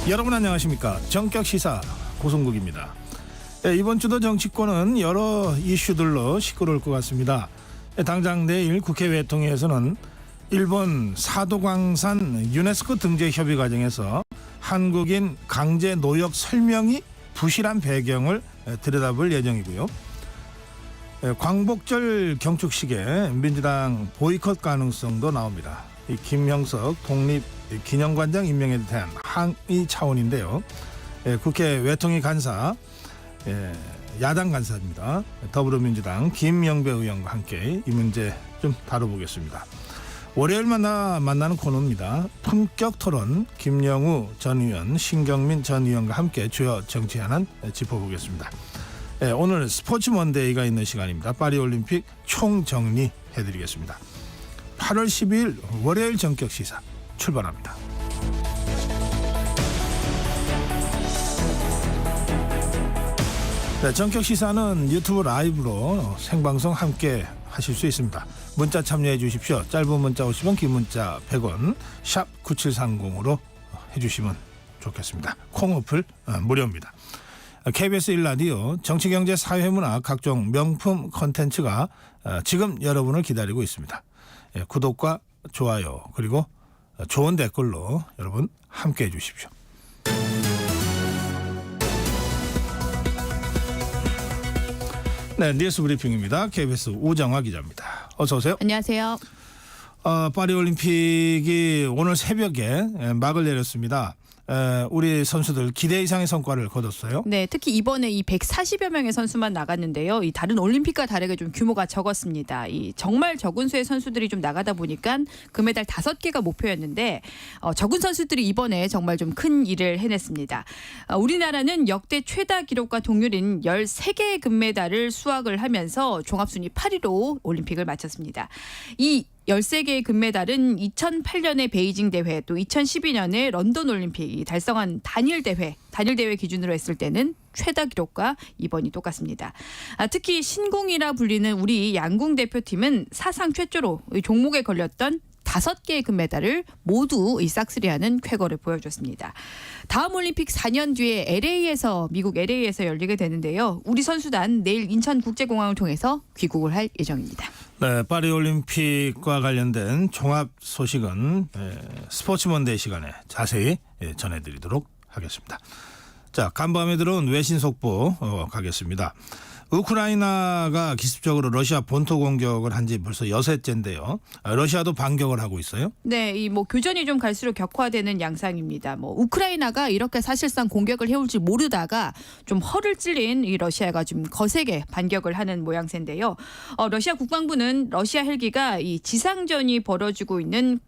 여러분 안녕하십니까. 정격시사 고성국입니다. 이번 주도 정치권은 여러 이슈들로 시끄러울 것 같습니다. 당장 내일 국회 외통위에서는 일본 사도광산 유네스코 등재 협의 과정에서 한국인 강제 노역 설명이 부실한 배경을 들여다볼 예정이고요. 광복절 경축식에 민주당 보이콧 가능성도 나옵니다. 이 김형석 독립기념관장 임명에 대한 항의 차원인데요. 국회 외통위 간사, 야당 간사입니다. 더불어민주당 김영배 의원과 함께 이 문제 좀 다뤄보겠습니다. 월요일마다 만나는 코너입니다. 품격 토론 김영우 전 의원, 신경민 전 의원과 함께 주요 정치 현안 짚어보겠습니다. 오늘 스포츠 먼데이가 있는 시간입니다. 파리올림픽 총정리해드리겠습니다. 8월 12일 월요일 정격시사 출발합니다. 네, 정격시사는 유튜브 라이브로 생방송 함께 하실 수 있습니다. 문자 참여해 주십시오. 짧은 문자 50원, 긴 문자 100원, 샵 9730으로 해주시면 좋겠습니다. 콩 어플 무료입니다. KBS 1라디오 정치경제 사회문화 각종 명품 콘텐츠가 지금 여러분을 기다리고 있습니다. 구독과 좋아요 그리고 좋은 댓글로 여러분 함께 해주십시오. 네, 뉴스 브리핑입니다. KBS 우정화 기자입니다. 어서 오세요. 안녕하세요. 파리올림픽이 오늘 새벽에 막을 내렸습니다. 우리 선수들 기대 이상의 성과를 거뒀어요. 네, 특히 이번에 이 140여 명의 선수만 나갔는데요. 이 다른 올림픽과 다르게 좀 규모가 적었습니다. 이 정말 적은 수의 선수들이 좀 나가다 보니까 금메달 5개가 목표였는데 적은 선수들이 이번에 정말 좀 큰 일을 해냈습니다. 우리나라는 역대 최다 기록과 동률인 13개의 금메달을 수확을 하면서 종합순위 8위로 올림픽을 마쳤습니다. 이 13개의 금메달은 2008년의 베이징 대회 또 2012년의 런던 올림픽이 달성한 단일 대회 기준으로 했을 때는 최다 기록과 이번이 똑같습니다. 특히 신궁이라 불리는 우리 양궁 대표팀은 사상 최초로 종목에 걸렸던 5개의 금메달을 모두 이 싹쓸이하는 쾌거를 보여줬습니다. 다음 올림픽 4년 뒤에 미국 LA에서 열리게 되는데요. 우리 선수단 내일 인천국제공항을 통해서 귀국을 할 예정입니다. 네, 파리올림픽과 관련된 종합 소식은 스포츠 먼데이 시간에 자세히 전해드리도록 하겠습니다. 자, 간밤에 들어온 외신 속보 가겠습니다. 우크라이나가 기습적으로 러시아 본토 공격을 한 지 벌써 6회째인데요. 러시아도 반격을 하고 있어요? 네, 이 교전이 좀 갈수록 격화되는 양상입니다. 우크라이나가 이렇게 사실상 공격을 해올 줄 모르다가 좀 허를 찔린 이 러시아가 좀 거세게 반격을 하는 모양새인데요. 러시아 국방부는 러시아 헬기가 이 지상전이 벌어지고 있는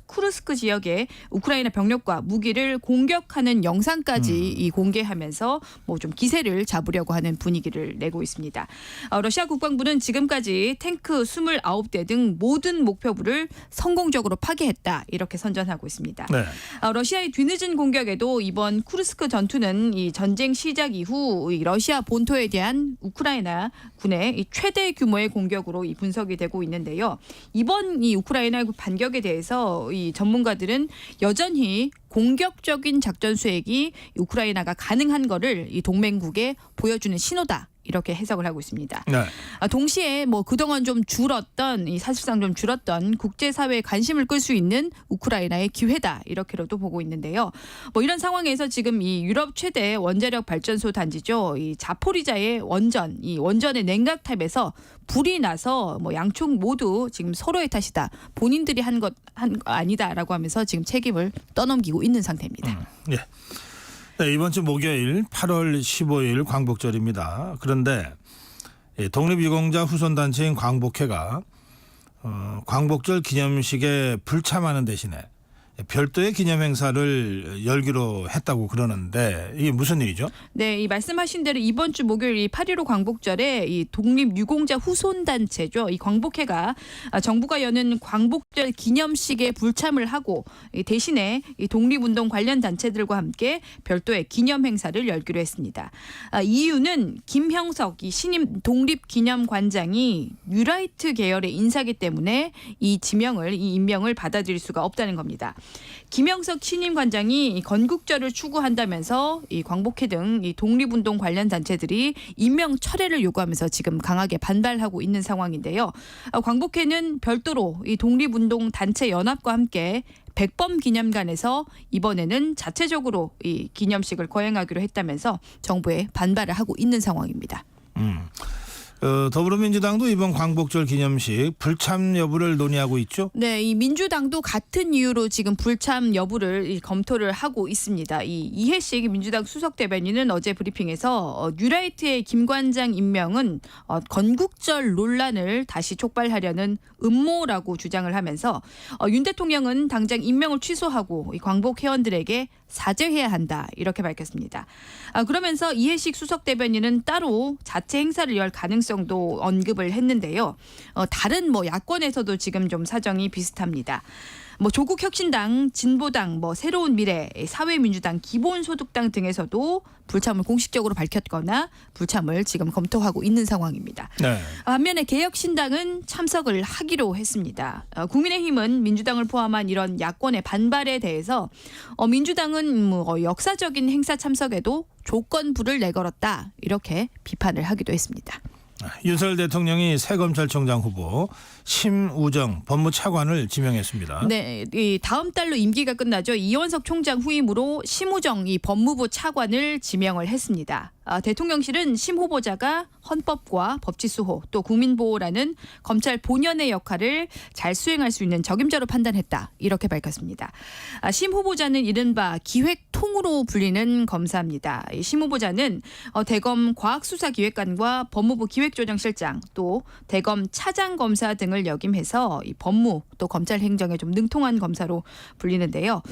쿠르스크 지역에 우크라이나 병력과 무기를 공격하는 영상까지 이 공개하면서 좀 기세를 잡으려고 하는 분위기를 내고 있습니다. 러시아 국방부는 지금까지 탱크 29대 등 모든 목표물을 성공적으로 파괴했다 이렇게 선전하고 있습니다. 네. 러시아의 뒤늦은 공격에도 이번 쿠르스크 전투는 이 전쟁 시작 이후 이 러시아 본토에 대한 우크라이나 군의 이 최대 규모의 공격으로 이 분석이 되고 있는데요. 이번 이 우크라이나 반격에 대해서 이 전문가들은 여전히 공격적인 작전 수행이 우크라이나가 가능한 거를 이 동맹국에 보여주는 신호다. 이렇게 해석을 하고 있습니다. 네. 동시에 그동안 좀 사실상 좀 줄었던 국제사회의 관심을 끌 수 있는 우크라이나의 기회다 이렇게로도 보고 있는데요. 이런 상황에서 지금 이 유럽 최대 원자력 발전소 단지죠. 이 자포리자의 원전의 냉각탑에서 불이 나서 양쪽 모두 지금 서로의 탓이다. 본인들이 한 거 아니다라고 하면서 지금 책임을 떠넘기고 있는 상태입니다. 예. 네, 이번 주 목요일 8월 15일 광복절입니다. 그런데 독립유공자 후손단체인 광복회가 광복절 기념식에 불참하는 대신에 별도의 기념 행사를 열기로 했다고 그러는데 이게 무슨 일이죠? 네, 이 말씀하신 대로 이번 주 목요일 이 8.15 광복절에 이 독립유공자 후손단체죠. 이 광복회가 정부가 여는 광복절 기념식에 불참을 하고 대신에 이 독립운동 관련 단체들과 함께 별도의 기념 행사를 열기로 했습니다. 이유는 김형석 이 신임 독립기념관장이 뉴라이트 계열의 인사기 때문에 이 임명을 받아들일 수가 없다는 겁니다. 김영석 신임 관장이 건국절을 추구한다면서 이 광복회 등 이 독립운동 관련 단체들이 임명 철회를 요구하면서 지금 강하게 반발하고 있는 상황인데요. 광복회는 별도로 이 독립운동 단체 연합과 함께 백범 기념관에서 이번에는 자체적으로 이 기념식을 거행하기로 했다면서 정부에 반발을 하고 있는 상황입니다. 더불어민주당도 이번 광복절 기념식 불참 여부를 논의하고 있죠? 네, 이 민주당도 같은 이유로 지금 불참 여부를 검토를 하고 있습니다. 이 이해식 민주당 수석 대변인은 어제 브리핑에서 뉴라이트의 김 관장 임명은 건국절 논란을 다시 촉발하려는 음모라고 주장을 하면서 윤 대통령은 당장 임명을 취소하고 이 광복 회원들에게 사죄해야 한다 이렇게 밝혔습니다. 그러면서 이해식 수석 대변인은 따로 자체 행사를 열 가능성도 언급을 했는데요. 다른 야권에서도 지금 좀 사정이 비슷합니다. 조국혁신당, 진보당, 새로운 미래, 사회민주당, 기본소득당 등에서도 불참을 공식적으로 밝혔거나 불참을 지금 검토하고 있는 상황입니다. 네. 반면에 개혁신당은 참석을 하기로 했습니다. 국민의힘은 민주당을 포함한 이런 야권의 반발에 대해서 민주당은 역사적인 행사 참석에도 조건부를 내걸었다 이렇게 비판을 하기도 했습니다. 윤석열 대통령이 새 검찰총장 후보 심우정 법무차관을 지명했습니다. 네, 이 다음 달로 임기가 끝나죠. 이원석 총장 후임으로 심우정 이 법무부 차관을 지명을 했습니다. 대통령실은 심 후보자가 헌법과 법치수호 또 국민보호라는 검찰 본연의 역할을 잘 수행할 수 있는 적임자로 판단했다 이렇게 밝혔습니다. 심 후보자는 이른바 기획통으로 불리는 검사입니다. 심 후보자는 대검 과학수사기획관과 법무부 기획조정실장 또 대검 차장검사 등을 역임해서 이 법무 또 검찰 행정에 좀 능통한 검사로 불리는데요.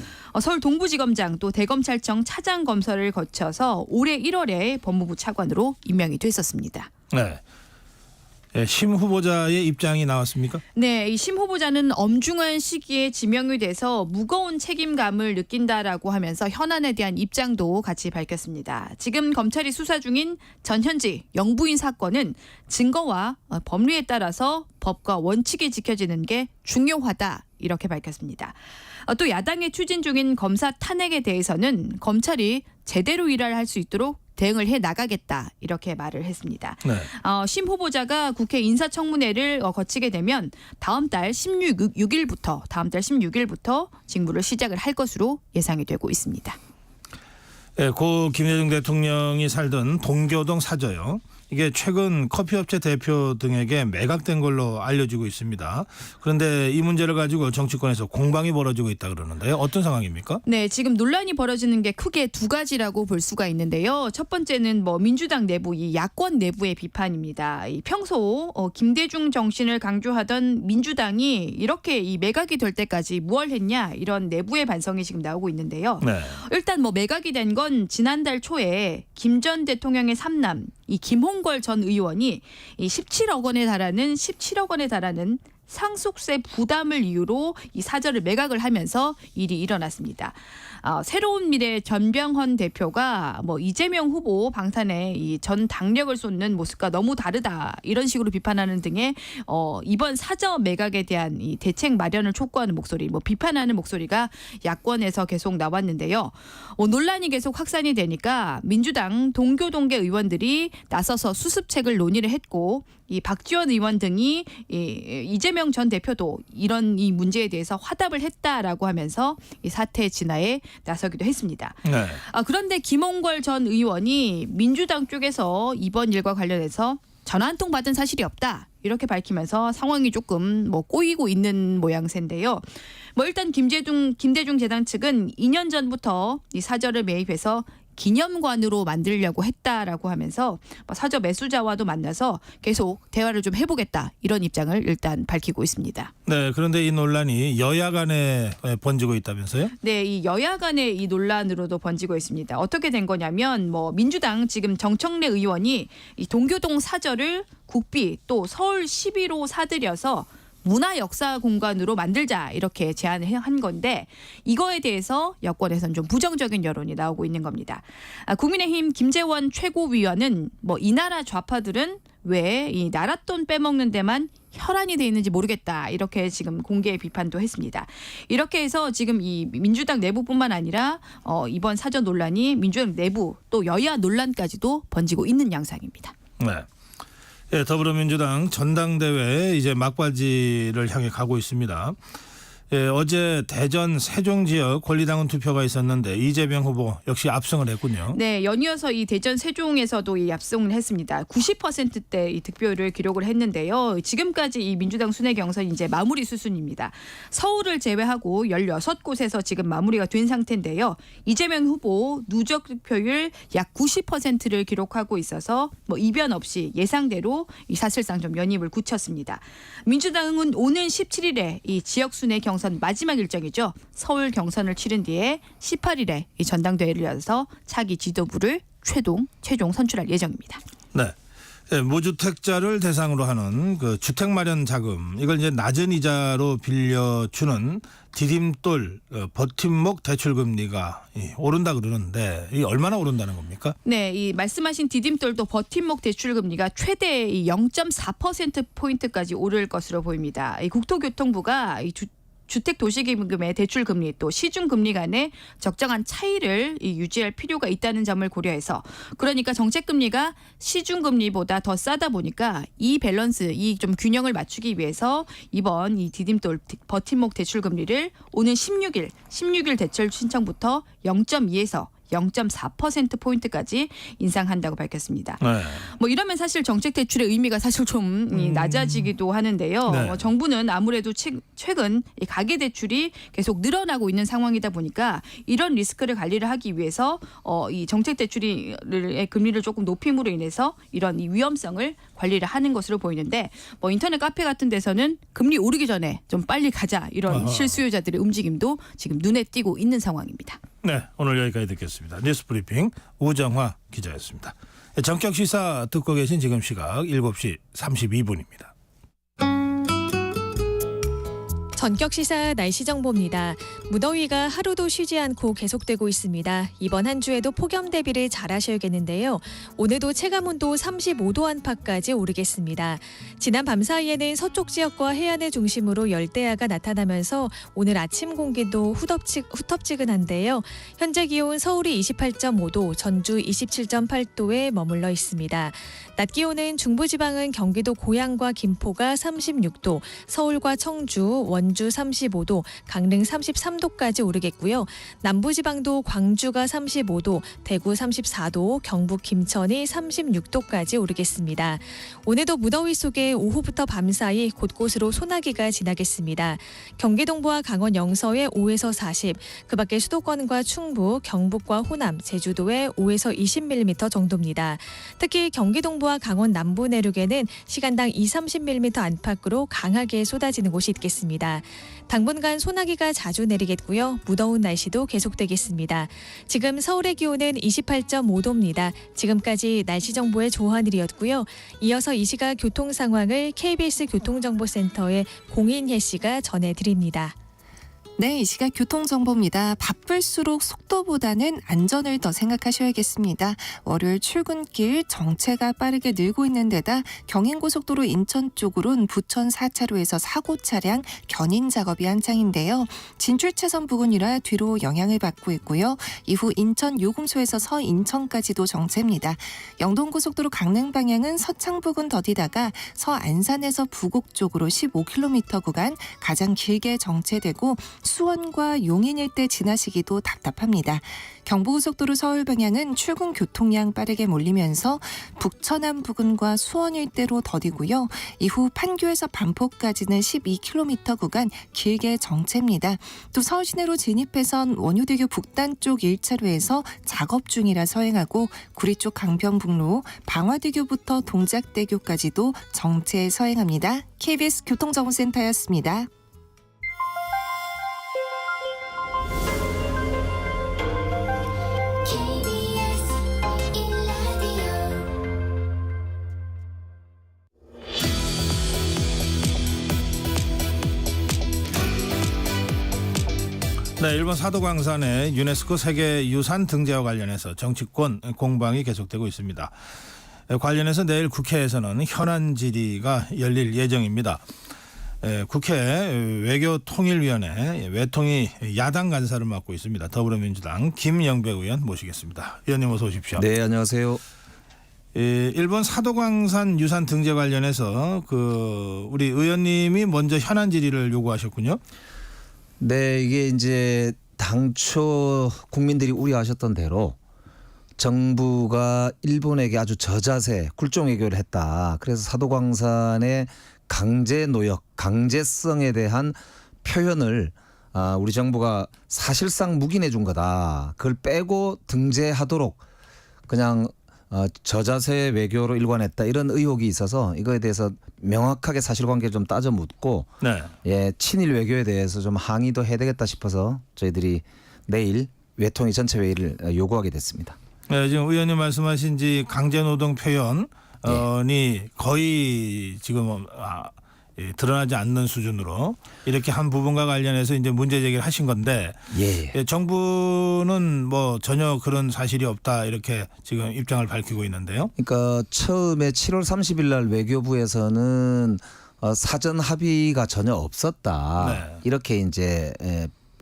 서울 동부지검장 또 대검찰청 차장검사를 거쳐서 올해 1월에 법무부 차관으로 임명이 됐었습니다. 네. 심 후보자의 입장이 나왔습니까? 네, 이 심 후보자는 엄중한 시기에 지명이 돼서 무거운 책임감을 느낀다라고 하면서 현안에 대한 입장도 같이 밝혔습니다. 지금 검찰이 수사 중인 전현직 영부인 사건은 증거와 법리에 따라서 법과 원칙이 지켜지는 게 중요하다 이렇게 밝혔습니다. 또 야당이 추진 중인 검사 탄핵에 대해서는 검찰이 제대로 일을 할 수 있도록 대응을 해 나가겠다 이렇게 말을 했습니다. 네. 심 후보자가 국회 인사청문회를 거치게 되면 다음 달 16일부터 직무를 시작을 할 것으로 예상이 되고 있습니다. 네, 고 김대중 대통령이 살던 동교동 사저요. 이게 최근 커피업체 대표 등에게 매각된 걸로 알려지고 있습니다. 그런데 이 문제를 가지고 정치권에서 공방이 벌어지고 있다 그러는데요. 어떤 상황입니까? 네, 지금 논란이 벌어지는 게 크게 두 가지라고 볼 수가 있는데요. 첫 번째는 민주당 내부, 이 야권 내부의 비판입니다. 이 평소 김대중 정신을 강조하던 민주당이 이렇게 이 매각이 될 때까지 뭘 했냐 이런 내부의 반성이 지금 나오고 있는데요. 네. 일단 매각이 된 건 지난달 초에 김 전 대통령의 삼남 이 김홍걸 전 의원이 이 17억 원에 달하는 상속세 부담을 이유로 이 사저를 매각을 하면서 일이 일어났습니다. 새로운 미래 전병헌 대표가 이재명 후보 방탄에 이 전 당력을 쏟는 모습과 너무 다르다 이런 식으로 비판하는 등의 이번 사저 매각에 대한 이 대책 마련을 촉구하는 목소리, 비판하는 목소리가 야권에서 계속 나왔는데요. 논란이 계속 확산이 되니까 민주당 동교동계 의원들이 나서서 수습책을 논의를 했고 이 박지원 의원 등이 이재명 전 대표도 이런 이 문제에 대해서 화답을 했다라고 하면서 이 사태 진화에 나서기도 했습니다. 네. 그런데 김홍걸 전 의원이 민주당 쪽에서 이번 일과 관련해서 전화 한 통 받은 사실이 없다 이렇게 밝히면서 상황이 조금 꼬이고 있는 모양새인데요. 일단 김대중 재단 측은 2년 전부터 이 사저를 매입해서 기념관으로 만들려고 했다라고 하면서 사저 매수자와도 만나서 계속 대화를 좀 해보겠다 이런 입장을 일단 밝히고 있습니다. 네, 그런데 이 논란이 여야 간에 번지고 있다면서요? 네, 이 여야 간의 이 논란으로도 번지고 있습니다. 어떻게 된 거냐면 민주당 지금 정청래 의원이 이 동교동 사저를 국비 또 서울 11호 사들여서 문화 역사 공간으로 만들자 이렇게 제안을 한 건데 이거에 대해서 여권에서는 좀 부정적인 여론이 나오고 있는 겁니다. 국민의힘 김재원 최고위원은 뭐 이 나라 좌파들은 왜 이 나랏돈 빼먹는 데만 혈안이 돼 있는지 모르겠다 이렇게 지금 공개 비판도 했습니다. 이렇게 해서 지금 이 민주당 내부뿐만 아니라 이번 사전 논란이 민주당 내부 또 여야 논란까지도 번지고 있는 양상입니다. 네. 예, 더불어민주당 전당대회 이제 막바지를 향해 가고 있습니다. 예, 어제 대전 세종 지역 권리당원 투표가 있었는데 이재명 후보 역시 압승을 했군요. 네, 연이어서 이 대전 세종에서도 이 압승을 했습니다. 90%대 이 득표를 기록을 했는데요. 지금까지 이 민주당 순회 경선이 이제 마무리 수순입니다. 서울을 제외하고 16곳에서 지금 마무리가 된 상태인데요. 이재명 후보 누적 득표율 약 90%를 기록하고 있어서 뭐 이변 없이 예상대로 이 사실상 좀 연입을 굳혔습니다. 민주당은 오는 17일에 이 지역 순회 경선 마지막 일정이죠. 서울 경선을 치른 뒤에 18일에 이 전당대회를 열어서 차기 지도부를 최종 선출할 예정입니다. 네. 예, 무주택자를 대상으로 하는 그 주택 마련 자금 이걸 이제 낮은 이자로 빌려주는 디딤돌 버팀목 대출 금리가 오른다 그러는데 이 얼마나 오른다는 겁니까? 네, 이 말씀하신 디딤돌도 버팀목 대출 금리가 최대 0.4% 포인트까지 오를 것으로 보입니다. 이 국토교통부가 이 주택도시기금의 대출금리 또 시중금리 간의 적정한 차이를 유지할 필요가 있다는 점을 고려해서 그러니까 정책금리가 시중금리보다 더 싸다 보니까 이 밸런스, 이 좀 균형을 맞추기 위해서 이번 이 디딤돌 버팀목 대출금리를 오는 16일 대출 신청부터 0.2에서 0.4%포인트까지 인상한다고 밝혔습니다. 네. 뭐 이러면 사실 정책 대출의 의미가 사실 좀 낮아지기도 하는데요. 네. 정부는 아무래도 최근 이 가계 대출이 계속 늘어나고 있는 상황이다 보니까 이런 리스크를 관리를 하기 위해서 이 정책 대출의 금리를 조금 높임으로 인해서 이런 이 위험성을 관리를 하는 것으로 보이는데 뭐 인터넷 카페 같은 데서는 금리 오르기 전에 좀 빨리 가자 이런 실수요자들의 움직임도 지금 눈에 띄고 있는 상황입니다. 네, 오늘 여기까지 듣겠습니다. 뉴스브리핑 우정화 기자였습니다. 전격 시사 듣고 계신 지금 시각 7시 32분입니다. 전격 시사 날씨 정보입니다. 무더위가 하루도 쉬지 않고 계속되고 있습니다. 이번 한 주에도 폭염 대비를 잘 하셔야겠는데요. 오늘도 체감온도 35도 안팎까지 오르겠습니다. 지난 밤 사이에는 서쪽 지역과 해안을 중심으로 열대야가 나타나면서 오늘 아침 공기도 후텁지근한데요. 현재 기온 서울이 28.5도, 전주 27.8도에 머물러 있습니다. 낮 기온은 중부지방은 경기도 고양과 김포가 36도, 서울과 청주, 원주 35도, 강릉 33도까지 오르겠고요. 남부지방도 광주가 35도, 대구 34도, 경북 김천이 36도까지 오르겠습니다. 오늘도 무더위 속에 오후부터 밤 사이 곳곳으로 소나기가 지나겠습니다. 경기 동부와 강원 영서에 5에서 40, 그 밖에 수도권과 충북, 경북과 호남, 제주도에 5에서 20mm 정도입니다. 특히 경기 동부와 강원 남부 내륙에는 시간당 20-30mm 안팎으로 강하게 쏟아지는 곳이 있겠습니다. 당분간 소나기가 자주 내리겠고요. 무더운 날씨도 계속되겠습니다. 지금 서울의 기온은 28.5도입니다. 지금까지 날씨 정보의 조한일이었고요. 이어서 이 시각 교통 상황을 KBS 교통정보센터의 공인혜 씨가 전해드립니다. 네, 이 시각 교통정보입니다. 바쁠수록 속도보다는 안전을 더 생각하셔야겠습니다. 월요일 출근길 정체가 빠르게 늘고 있는 데다 경인고속도로 인천 쪽으로는 부천 4차로에서 사고 차량 견인 작업이 한창인데요. 진출 차선 부근이라 뒤로 영향을 받고 있고요. 이후 인천 요금소에서 서인천까지도 정체입니다. 영동고속도로 강릉 방향은 서창 부근 더디다가 서안산에서 부곡 쪽으로 15km 구간 가장 길게 정체되고 수원과 용인 일대 지나시기도 답답합니다. 경부고속도로 서울 방향은 출근 교통량 빠르게 몰리면서 북천안 부근과 수원 일대로 더디고요. 이후 판교에서 반포까지는 12km 구간 길게 정체입니다. 또 서울 시내로 진입해선 원효대교 북단 쪽 1차로에서 작업 중이라 서행하고 구리 쪽 강변북로 방화대교부터 동작대교까지도 정체 서행합니다. KBS 교통정보센터였습니다. 네, 일본 사도광산의 유네스코 세계유산 등재와 관련해서 정치권 공방이 계속되고 있습니다. 관련해서 내일 국회에서는 현안 질의가 열릴 예정입니다. 국회 외교통일위원회 외통위 야당 간사를 맡고 있습니다. 더불어민주당 김영배 의원 모시겠습니다. 의원님 어서 오십시오. 네, 안녕하세요. 일본 사도광산 유산 등재 관련해서 우리 의원님이 먼저 현안 질의를 요구하셨군요. 네, 이게 이제 당초 국민들이 우려하셨던 대로 정부가 일본에게 아주 저자세, 굴종 외교를 했다. 그래서 사도광산의 강제 노역, 강제성에 대한 표현을 우리 정부가 사실상 묵인해 준 거다. 그걸 빼고 등재하도록 그냥 저자세 외교로 일관했다. 이런 의혹이 있어서 이거에 대해서 명확하게 사실관계를 좀 따져 묻고 네. 예, 친일 외교에 대해서 좀 항의도 해야 되겠다 싶어서 저희들이 내일 외통위 전체 회의를 요구하게 됐습니다. 네, 지금 의원님 말씀하신 강제노동 표현이 거의 지금 드러나지 않는 수준으로 이렇게 한 부분과 관련해서 이제 문제 제기를 하신 건데 예. 정부는 뭐 전혀 그런 사실이 없다 이렇게 지금 입장을 밝히고 있는데요. 그러니까 처음에 7월 30일 날 외교부에서는 사전 합의가 전혀 없었다. 네. 이렇게 이제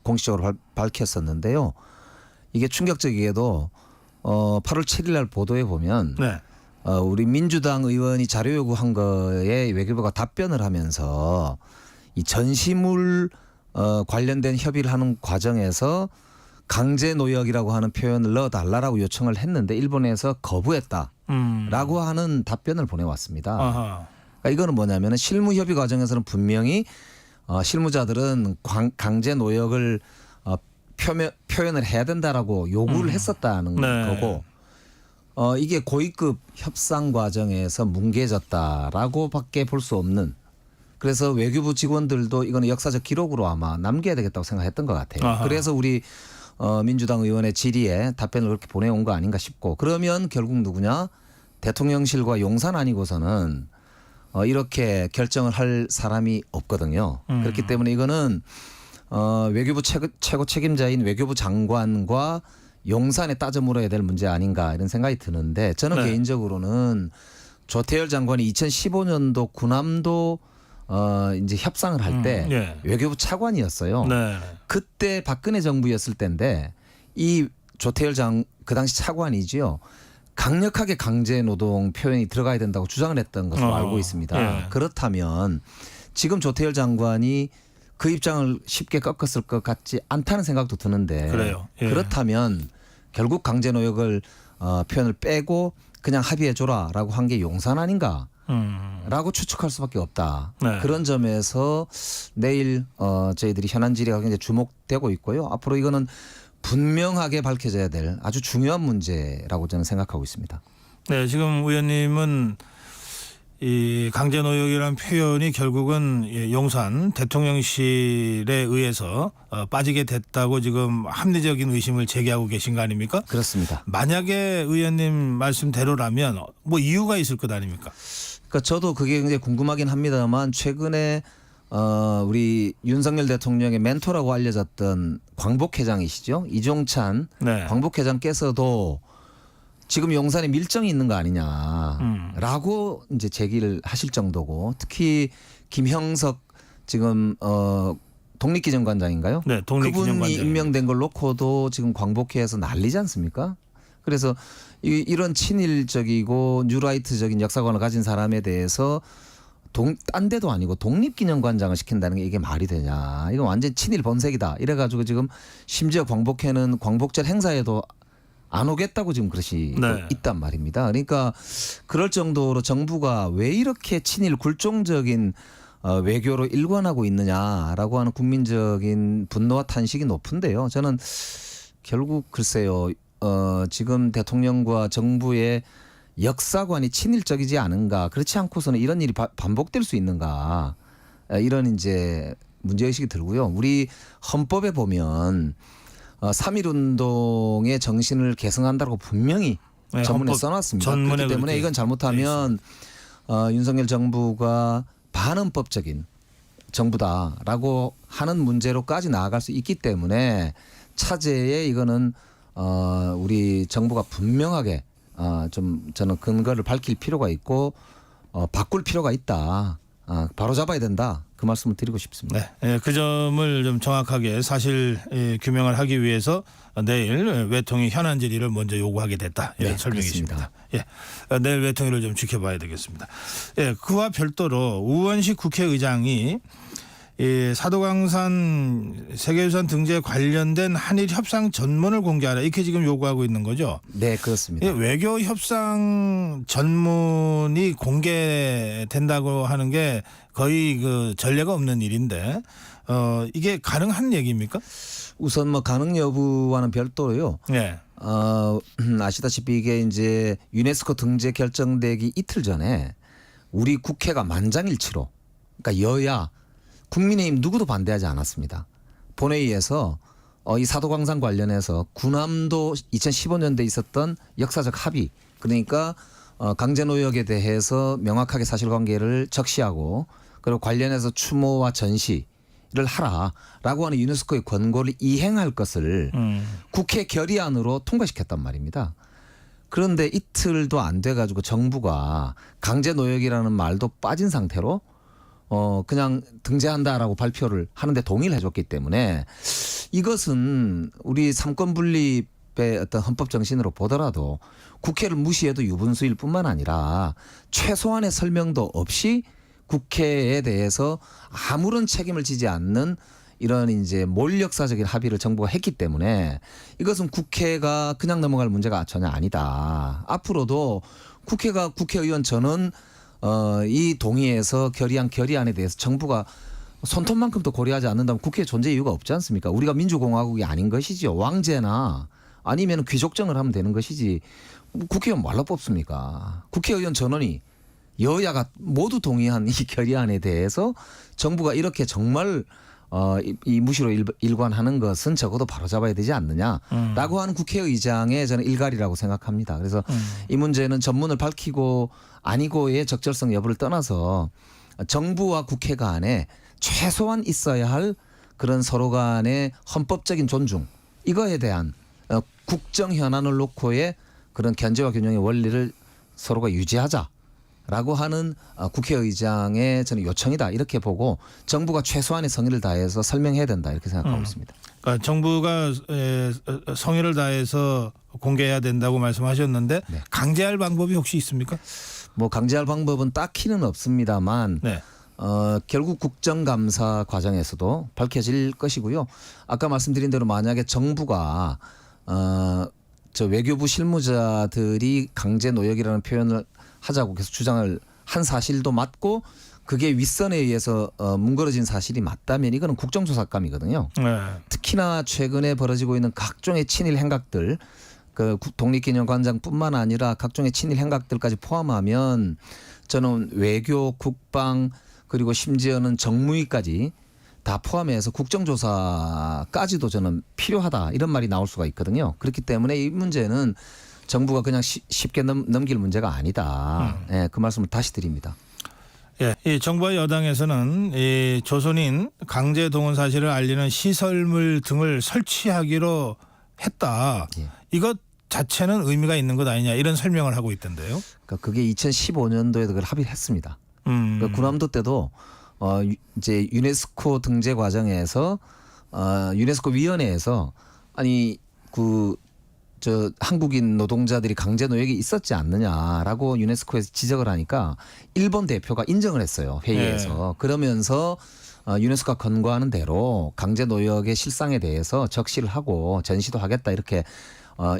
공식적으로 밝혔었는데요. 이게 충격적이게도 8월 7일 날 보도에 보면 네. 우리 민주당 의원이 자료 요구한 거에 외교부가 답변을 하면서 이 전시물 관련된 협의를 하는 과정에서 강제 노역이라고 하는 표현을 넣어달라고 요청을 했는데 일본에서 거부했다라고 하는 답변을 보내왔습니다. 아하. 그러니까 이거는 뭐냐면 실무 협의 과정에서는 분명히 실무자들은 강제 노역을 표현을 해야 된다라고 요구를 했었다는 네. 거고 이게 고위급 협상 과정에서 뭉개졌다라고밖에 볼 수 없는 그래서 외교부 직원들도 이거는 역사적 기록으로 아마 남겨야 되겠다고 생각했던 것 같아요. 아하. 그래서 우리 민주당 의원의 질의에 답변을 그렇게 보내온 거 아닌가 싶고 그러면 결국 누구냐 대통령실과 용산 아니고서는 이렇게 결정을 할 사람이 없거든요. 그렇기 때문에 이거는 외교부 최고 책임자인 외교부 장관과 용산에 따져 물어야 될 문제 아닌가 이런 생각이 드는데 저는 네. 개인적으로는 조태열 장관이 2015년도 군함도 이제 협상을 할 때 예. 외교부 차관이었어요. 네. 그때 박근혜 정부였을 때인데 이 조태열 그 당시 차관이지요. 강력하게 강제 노동 표현이 들어가야 된다고 주장을 했던 것으로 알고 있습니다. 예. 그렇다면 지금 조태열 장관이 그 입장을 쉽게 꺾었을 것 같지 않다는 생각도 드는데 그래요. 예. 그렇다면 결국 강제 노역을 표현을 빼고 그냥 합의해줘라라고 한 게 용산 아닌가라고 추측할 수밖에 없다. 네. 그런 점에서 내일 저희들이 현안 질의가 굉장히 주목되고 있고요. 앞으로 이거는 분명하게 밝혀져야 될 아주 중요한 문제라고 저는 생각하고 있습니다. 네, 지금 의원님은 이 강제노역이라는 표현이 결국은 용산 대통령실에 의해서 빠지게 됐다고 지금 합리적인 의심을 제기하고 계신 거 아닙니까? 그렇습니다. 만약에 의원님 말씀대로라면 뭐 이유가 있을 것 아닙니까? 그러니까 저도 그게 굉장히 궁금하긴 합니다만 최근에 우리 윤석열 대통령의 멘토라고 알려졌던 광복회장이시죠. 이종찬 네. 광복회장께서도 지금 용산에 밀정이 있는 거 아니냐라고 이제 제기를 하실 정도고 특히 김형석 지금 독립기념관장인가요? 네, 독립기념관장. 그분이 임명된 걸 놓고도 지금 광복회에서 난리지 않습니까? 그래서 이런 친일적이고 뉴라이트적인 역사관을 가진 사람에 대해서 딴 데도 아니고 독립기념관장을 시킨다는 게 이게 말이 되냐. 이건 완전 친일 본색이다. 이래가지고 지금 심지어 광복회는 광복절 행사에도 안 오겠다고 지금 그러시고 네. 있단 말입니다. 그러니까 그럴 정도로 정부가 왜 이렇게 친일 굴종적인 외교로 일관하고 있느냐라고 하는 국민적인 분노와 탄식이 높은데요. 저는 결국 글쎄요. 지금 대통령과 정부의 역사관이 친일적이지 않은가 그렇지 않고서는 이런 일이 반복될 수 있는가 이런 이제 문제의식이 들고요. 우리 헌법에 보면 3.1운동의 정신을 계승한다고 분명히 네, 전문에 헌법 써놨습니다. 전문에 그렇기 때문에 그렇게 이건 잘못하면 윤석열 정부가 반헌법적인 정부다라고 하는 문제로까지 나아갈 수 있기 때문에 차제에 이거는 우리 정부가 분명하게 좀 저는 근거를 밝힐 필요가 있고 바꿀 필요가 있다. 바로 잡아야 된다. 그 말씀을 드리고 싶습니다. 네, 그 점을 좀 정확하게 사실 규명을 하기 위해서 내일 외통위 현안 질의를 먼저 요구하게 됐다. 이런 네, 설명이십니다. 예, 내일 외통위를 좀 지켜봐야 되겠습니다. 예, 그와 별도로 우원식 국회의장이 이 사도광산 세계유산 등재 관련된 한일 협상 전문을 공개하라 이렇게 지금 요구하고 있는 거죠. 네, 그렇습니다. 예, 외교 협상 전문이 공개된다고 하는 게 거의 그 전례가 없는 일인데 이게 가능한 얘기입니까? 우선 뭐 가능 여부와는 별도로요. 네. 아시다시피 이게 이제 유네스코 등재 결정되기 이틀 전에 우리 국회가 만장일치로 그러니까 여야 국민의힘 누구도 반대하지 않았습니다. 본회의에서 이 사도광산 관련해서 군함도 2015년도에 있었던 역사적 합의 그러니까 강제노역에 대해서 명확하게 사실관계를 적시하고 그리고 관련해서 추모와 전시를 하라라고 하는 유네스코의 권고를 이행할 것을 국회 결의안으로 통과시켰단 말입니다. 그런데 이틀도 안 돼가지고 정부가 강제노역이라는 말도 빠진 상태로 그냥 등재한다라고 발표를 하는데 동의를 해줬기 때문에 이것은 우리 삼권 분립의 어떤 헌법 정신으로 보더라도 국회를 무시해도 유분수일 뿐만 아니라 최소한의 설명도 없이 국회에 대해서 아무런 책임을 지지 않는 이런 이제 몰역사적인 합의를 정부가 했기 때문에 이것은 국회가 그냥 넘어갈 문제가 전혀 아니다. 앞으로도 국회가 국회의원 전원 이 동의에서 결의안에 대해서 정부가 손톱만큼도 고려하지 않는다면 국회 존재 이유가 없지 않습니까? 우리가 민주공화국이 아닌 것이지요. 왕제나 아니면 귀족정을 하면 되는 것이지 국회의원 뭘로 뽑습니까? 국회의원 전원이 여야가 모두 동의한 이 결의안에 대해서 정부가 이렇게 정말 이 무시로 일관하는 것은 적어도 바로잡아야 되지 않느냐라고 하는 국회의장의 저는 일갈이라고 생각합니다. 그래서 이 문제는 전문을 밝히고 아니고의 적절성 여부를 떠나서 정부와 국회 간에 최소한 있어야 할 그런 서로 간의 헌법적인 존중 이거에 대한 국정 현안을 놓고의 그런 견제와 균형의 원리를 서로가 유지하자라고 하는 국회의장의 저는 요청이다 이렇게 보고 정부가 최소한의 성의를 다해서 설명해야 된다 이렇게 생각하고 있습니다. 그러니까 정부가 성의를 다해서 공개해야 된다고 말씀하셨는데 네. 강제할 방법이 혹시 있습니까? 뭐 강제할 방법은 딱히는 없습니다만 네. 결국 국정감사 과정에서도 밝혀질 것이고요. 아까 말씀드린 대로 만약에 정부가 저 외교부 실무자들이 강제 노역이라는 표현을 하자고 계속 주장을 한 사실도 맞고 그게 윗선에 의해서 뭉그러진 사실이 맞다면 이거는 국정조사감이거든요. 네. 특히나 최근에 벌어지고 있는 각종의 친일 행각들 그 독립기념관장뿐만 아니라 각종의 친일 행각들까지 포함하면 저는 외교, 국방 그리고 심지어는 정무위까지 다 포함해서 국정조사까지도 저는 필요하다 이런 말이 나올 수가 있거든요. 그렇기 때문에 이 문제는 정부가 그냥 쉽게 넘길 문제가 아니다. 예, 그 말씀을 다시 드립니다. 예, 이 정부와 여당에서는 이 조선인 강제 동원 사실을 알리는 시설물 등을 설치하기로 했다. 예. 이것 자체는 의미가 있는 것 아니냐 이런 설명을 하고 있던데요. 그러니까 그게 2015년도에 그걸 합의를 했습니다. 그러니까 군함도 때도 이제 유네스코 등재 과정에서 유네스코 위원회에서 아니 저 한국인 노동자들이 강제 노역이 있었지 않느냐라고 유네스코에서 지적을 하니까 일본 대표가 인정을 했어요 회의에서. 그러면서 유네스코가 권고하는 대로 강제 노역의 실상에 대해서 적시를 하고 전시도 하겠다 이렇게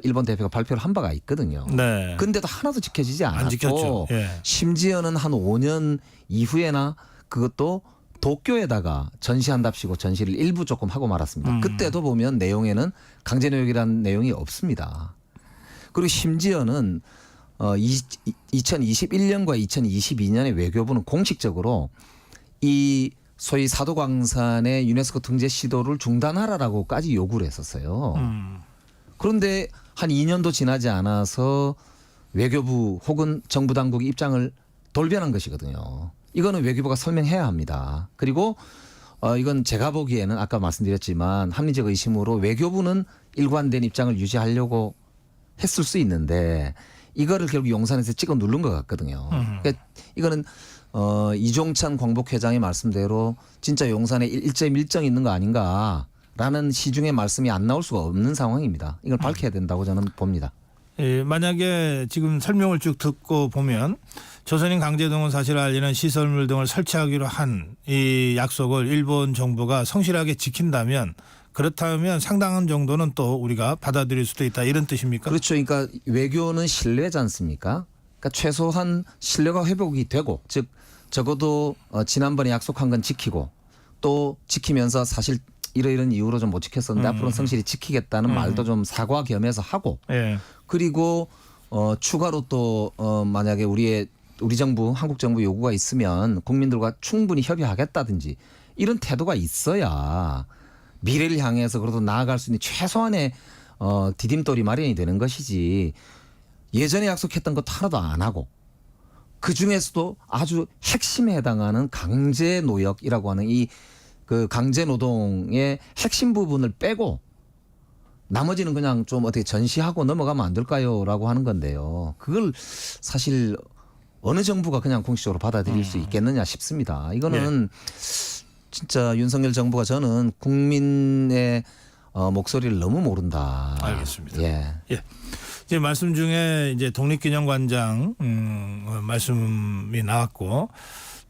일본 대표가 발표를 한 바가 있거든요. 네. 근데도 하나도 지켜지지 않았고 안 지켰죠. 예. 심지어는 한 5년 이후에나 그것도 도쿄에다가 전시한답시고 전시를 일부 조금 하고 말았습니다. 그때도 보면 내용에는 강제노역이라는 내용이 없습니다. 그리고 심지어는 2021년과 2022년에 외교부는 공식적으로 이 소위 사도광산의 유네스코 등재 시도를 중단하라라고까지 요구를 했었어요. 그런데 한 2년도 지나지 않아서 외교부 혹은 정부 당국이 입장을 돌변한 것이거든요. 이거는 외교부가 설명해야 합니다. 그리고 이건 제가 보기에는 아까 말씀드렸지만 합리적 의심으로 외교부는 일관된 입장을 유지하려고 했을 수 있는데 이거를 결국 용산에서 찍어 누른 것 같거든요. 그러니까 이거는 이종찬 광복회장의 말씀대로 진짜 용산에 일제 밀정이 있는 거 아닌가라는 시중의 말씀이 안 나올 수가 없는 상황입니다. 이걸 밝혀야 된다고 저는 봅니다. 예, 만약에 지금 설명을 쭉 듣고 보면 조선인 강제동원 사실을 알리는 시설물 등을 설치하기로 한 이 약속을 일본 정부가 성실하게 지킨다면 그렇다면 상당한 정도는 또 우리가 받아들일 수도 있다 이런 뜻입니까? 그렇죠. 그러니까 외교는 신뢰지 않습니까? 그러니까 최소한 신뢰가 회복이 되고 즉 적어도 지난번에 약속한 건 지키고 또 지키면서 사실 이러이런 이유로 좀 못 지켰었는데 앞으로는 성실히 지키겠다는 말도 좀 사과 겸해서 하고 예. 그리고 추가로 또 만약에 우리 정부 한국 정부 요구가 있으면 국민들과 충분히 협의하겠다든지 이런 태도가 있어야 미래를 향해서 그래도 나아갈 수 있는 최소한의 디딤돌이 마련이 되는 것이지 예전에 약속했던 것도 하나도 안 하고 그중에서도 아주 핵심에 해당하는 강제 노역이라고 하는 이 그 강제 노동의 핵심 부분을 빼고 나머지는 그냥 좀 어떻게 전시하고 넘어가면 안 될까요라고 하는 건데요. 그걸 사실 어느 정부가 그냥 공식적으로 받아들일 수 있겠느냐 싶습니다. 이거는 진짜 윤석열 정부가 저는 국민의 목소리를 너무 모른다. 알겠습니다. 예. 이제 말씀 중에 이제 독립기념관장 말씀이 나왔고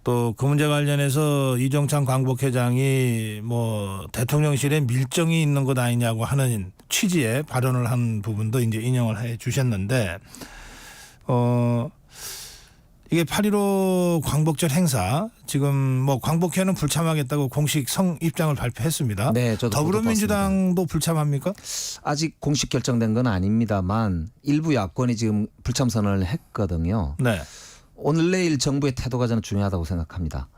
또 그 문제 관련해서 이종찬 광복회장이 뭐 대통령실에 밀정이 있는 것 아니냐고 하는 취지의 발언을 한 부분도 이제 인용을 해 주셨는데 이게 8.15 광복절 행사 지금 뭐 광복회는 불참하겠다고 공식 입장을 발표했습니다. 네, 저도 더불어민주당도 불참합니까? 아직 공식 결정된 건 아닙니다만 일부 야권이 지금 불참 선언을 했거든요. 네. 오늘 내일 정부의 태도가 저는 중요하다고 생각합니다.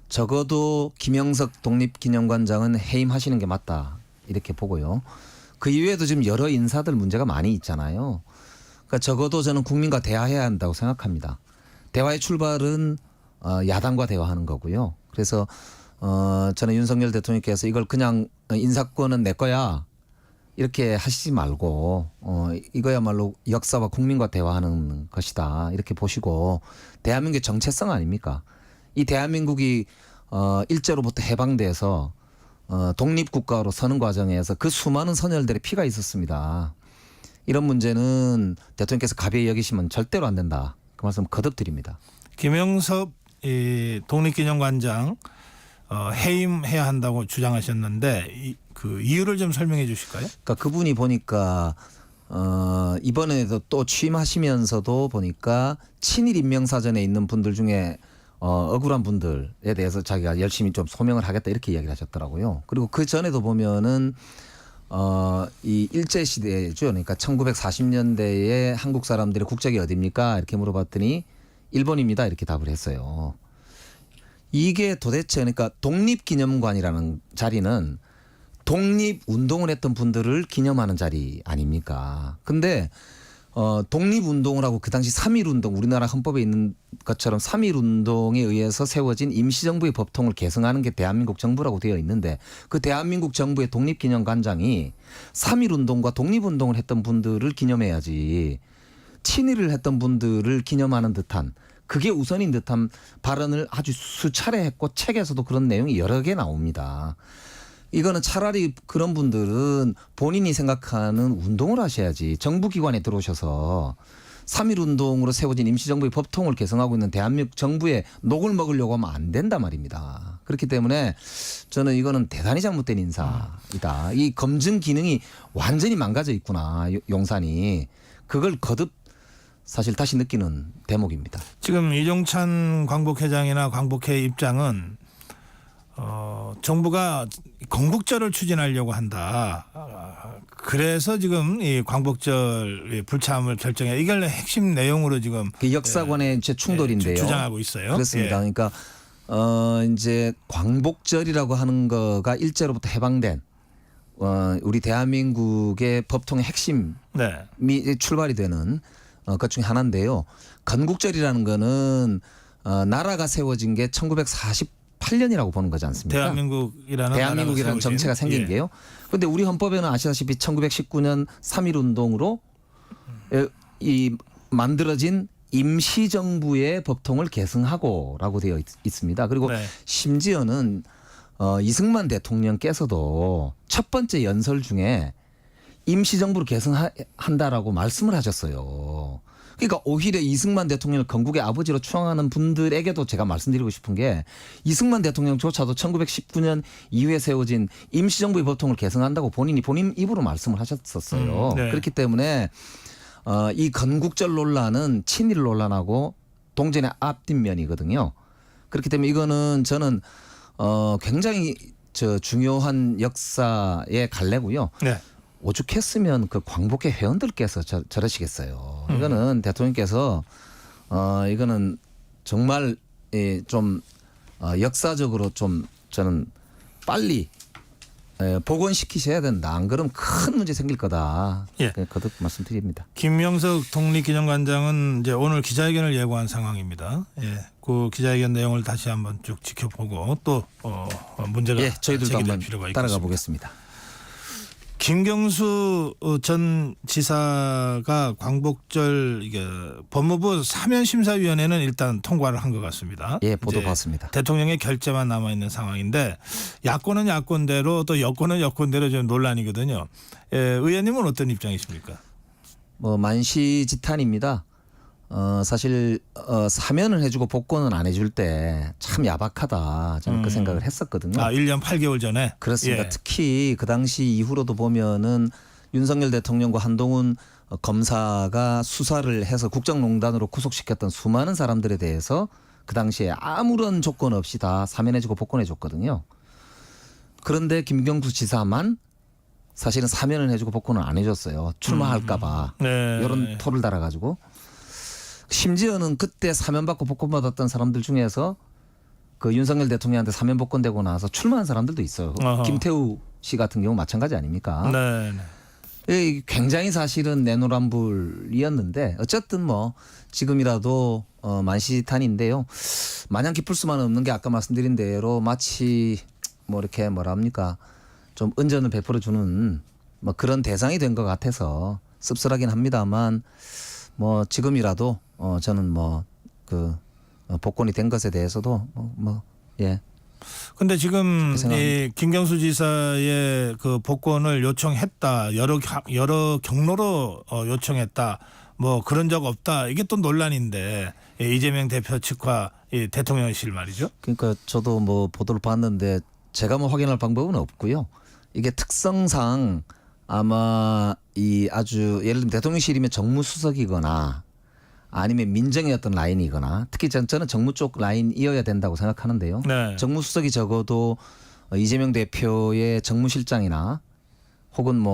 적어도 김영석 독립기념관장은 해임하시는 게 맞다 이렇게 보고요. 그 이외에도 지금 여러 인사들 문제가 많이 있잖아요. 그러니까 적어도 저는 국민과 대화해야 한다고 생각합니다. 대화의 출발은 야당과 대화하는 거고요. 그래서 저는 윤석열 대통령께서 이걸 그냥 인사권은 내 거야 이렇게 하시지 말고 이거야말로 역사와 국민과 대화하는 것이다 이렇게 보시고 대한민국의 정체성 아닙니까? 이 대한민국이 일제로부터 해방돼서 독립국가로 서는 과정에서 그 수많은 선열들의 피가 있었습니다. 이런 문제는 대통령께서 가벼이 여기시면 절대로 안 된다. 그 말씀 거듭 드립니다. 김영섭 독립기념관장 해임해야 한다고 주장하셨는데 그 이유를 좀 설명해 주실까요? 그러니까 그분이 보니까 이번에도 또 취임하시면서도 보니까 친일 임명사전에 있는 분들 중에 억울한 분들에 대해서 자기가 열심히 좀 소명을 하겠다 이렇게 이야기를 하셨더라고요. 그리고 그 전에도 보면은 이 일제 시대죠. 그러니까 1940년대에 한국 사람들의 국적이 어디입니까? 이렇게 물어봤더니 일본입니다. 이렇게 답을 했어요. 이게 도대체 그러니까 독립기념관이라는 자리는 독립운동을 했던 분들을 기념하는 자리 아닙니까? 근데 독립운동을 하고 그 당시 3.1운동 우리나라 헌법에 있는 것처럼 3.1운동에 의해서 세워진 임시정부의 법통을 계승하는 게 대한민국 정부라고 되어 있는데 그 대한민국 정부의 독립기념관장이 3.1운동과 독립운동을 했던 분들을 기념해야지 친일을 했던 분들을 기념하는 듯한 그게 우선인 듯한 발언을 아주 수차례 했고 책에서도 그런 내용이 여러 개 나옵니다. 이거는 차라리 그런 분들은 본인이 생각하는 운동을 하셔야지 정부기관에 들어오셔서 3.1운동으로 세워진 임시정부의 법통을 개성하고 있는 대한민국 정부의 녹을 먹으려고 하면 안 된단 말입니다. 그렇기 때문에 저는 이거는 대단히 잘못된 인사이다. 이 검증 기능이 완전히 망가져 있구나. 용산이. 그걸 거듭 사실 다시 느끼는 대목입니다. 지금 이종찬 광복회장이나 광복회 입장은 정부가 건국절을 추진하려고 한다. 그래서 지금 이 광복절 불참을 결정해. 이게 핵심 내용으로 지금 그 역사관의 제 충돌인데요. 주장하고 있어요. 그렇습니다. 예. 그러니까 이제 광복절이라고 하는 거가 일제로부터 해방된 우리 대한민국의 법통의 핵심이 출발이 되는 것 중에 하나인데요. 건국절이라는 거는 나라가 세워진 게 1948년이라고 보는 거지 않습니까? 대한민국이라는 대한민국이라는 정체가 생긴 예. 게요. 그런데 우리 헌법에는 아시다시피 1919년 3.1 운동으로 이 만들어진 임시정부의 법통을 계승하고라고 되어 있습니다. 그리고 네. 심지어는 이승만 대통령께서도 첫 번째 연설 중에 임시정부를 계승한다라고 말씀을 하셨어요. 그러니까 오히려 이승만 대통령을 건국의 아버지로 추앙하는 분들에게도 제가 말씀드리고 싶은 게 이승만 대통령조차도 1919년 이후에 세워진 임시정부의 법통을 계승한다고 본인 입으로 말씀을 하셨었어요. 네. 그렇기 때문에 이 건국절 논란은 친일 논란하고 동전의 앞뒷면이거든요. 그렇기 때문에 이거는 저는 굉장히 중요한 역사의 갈래고요. 네. 오죽했으면 그 광복회 회원들께서 저러시겠어요. 이거는 대통령께서 이거는 정말 좀 역사적으로 좀 저는 빨리 복원시키셔야 된다. 안 그러면 큰 문제 생길 거다. 예. 거듭 말씀드립니다. 김명석 독립기념관장은 이제 오늘 기자회견을 예고한 상황입니다. 예, 그 기자회견 내용을 다시 한번 쭉 지켜보고 또 문제가 예, 저희들도 제기될 한번 필요가 따라가 있겠습니다. 보겠습니다. 김경수 전 지사가 광복절 법무부 사면심사위원회는 일단 통과를 한 것 같습니다. 예, 보도 이제 봤습니다. 대통령의 결재만 남아 있는 상황인데 야권은 야권대로 또 여권은 여권대로 좀 논란이거든요. 예, 의원님은 어떤 입장이십니까? 만시지탄입니다. 사실 사면을 해주고 복권은 안 해줄 때 참 야박하다. 저는 그 생각을 했었거든요. 1년 8개월 전에. 그렇습니다. 예. 특히 그 당시 이후로도 보면은 윤석열 대통령과 한동훈 검사가 수사를 해서 국정농단으로 구속시켰던 수많은 사람들에 대해서 그 당시에 아무런 조건 없이 다 사면해주고 복권해줬거든요. 그런데 김경수 지사만 사실은 사면을 해주고 복권을 안 해줬어요. 출마할까봐. 네. 이런 토를 달아가지고. 심지어는 그때 사면받고 복권받았던 사람들 중에서 그 윤석열 대통령한테 사면 복권되고 나서 출마한 사람들도 있어요. 어허. 김태우 씨 같은 경우 마찬가지 아닙니까? 네. 굉장히 사실은 내노란불이었는데 어쨌든 지금이라도 만시탄인데요. 마냥 기쁠 수만 없는 게 아까 말씀드린 대로 마치 이렇게 뭐랍니까 좀 은전을 베풀어 주는 그런 대상이 된 것 같아서 씁쓸하긴 합니다만 지금이라도 저는 그 복권이 된 것에 대해서도 예. 근데 지금 그렇게 생각합니다. 이 김경수 지사의 그 복권을 요청했다. 여러 경로로 요청했다. 그런 적 없다. 이게 또 논란인데 이재명 대표 측과 이 대통령실 말이죠. 그러니까 저도 보도를 봤는데 제가 확인할 방법은 없고요. 이게 특성상 아마 이 아주 예를 들면 대통령실이면 정무수석이거나 아니면 민정의 어떤 라인이거나 특히 저는 정무 쪽 라인이어야 된다고 생각하는데요. 네. 정무수석이 적어도 이재명 대표의 정무실장이나 혹은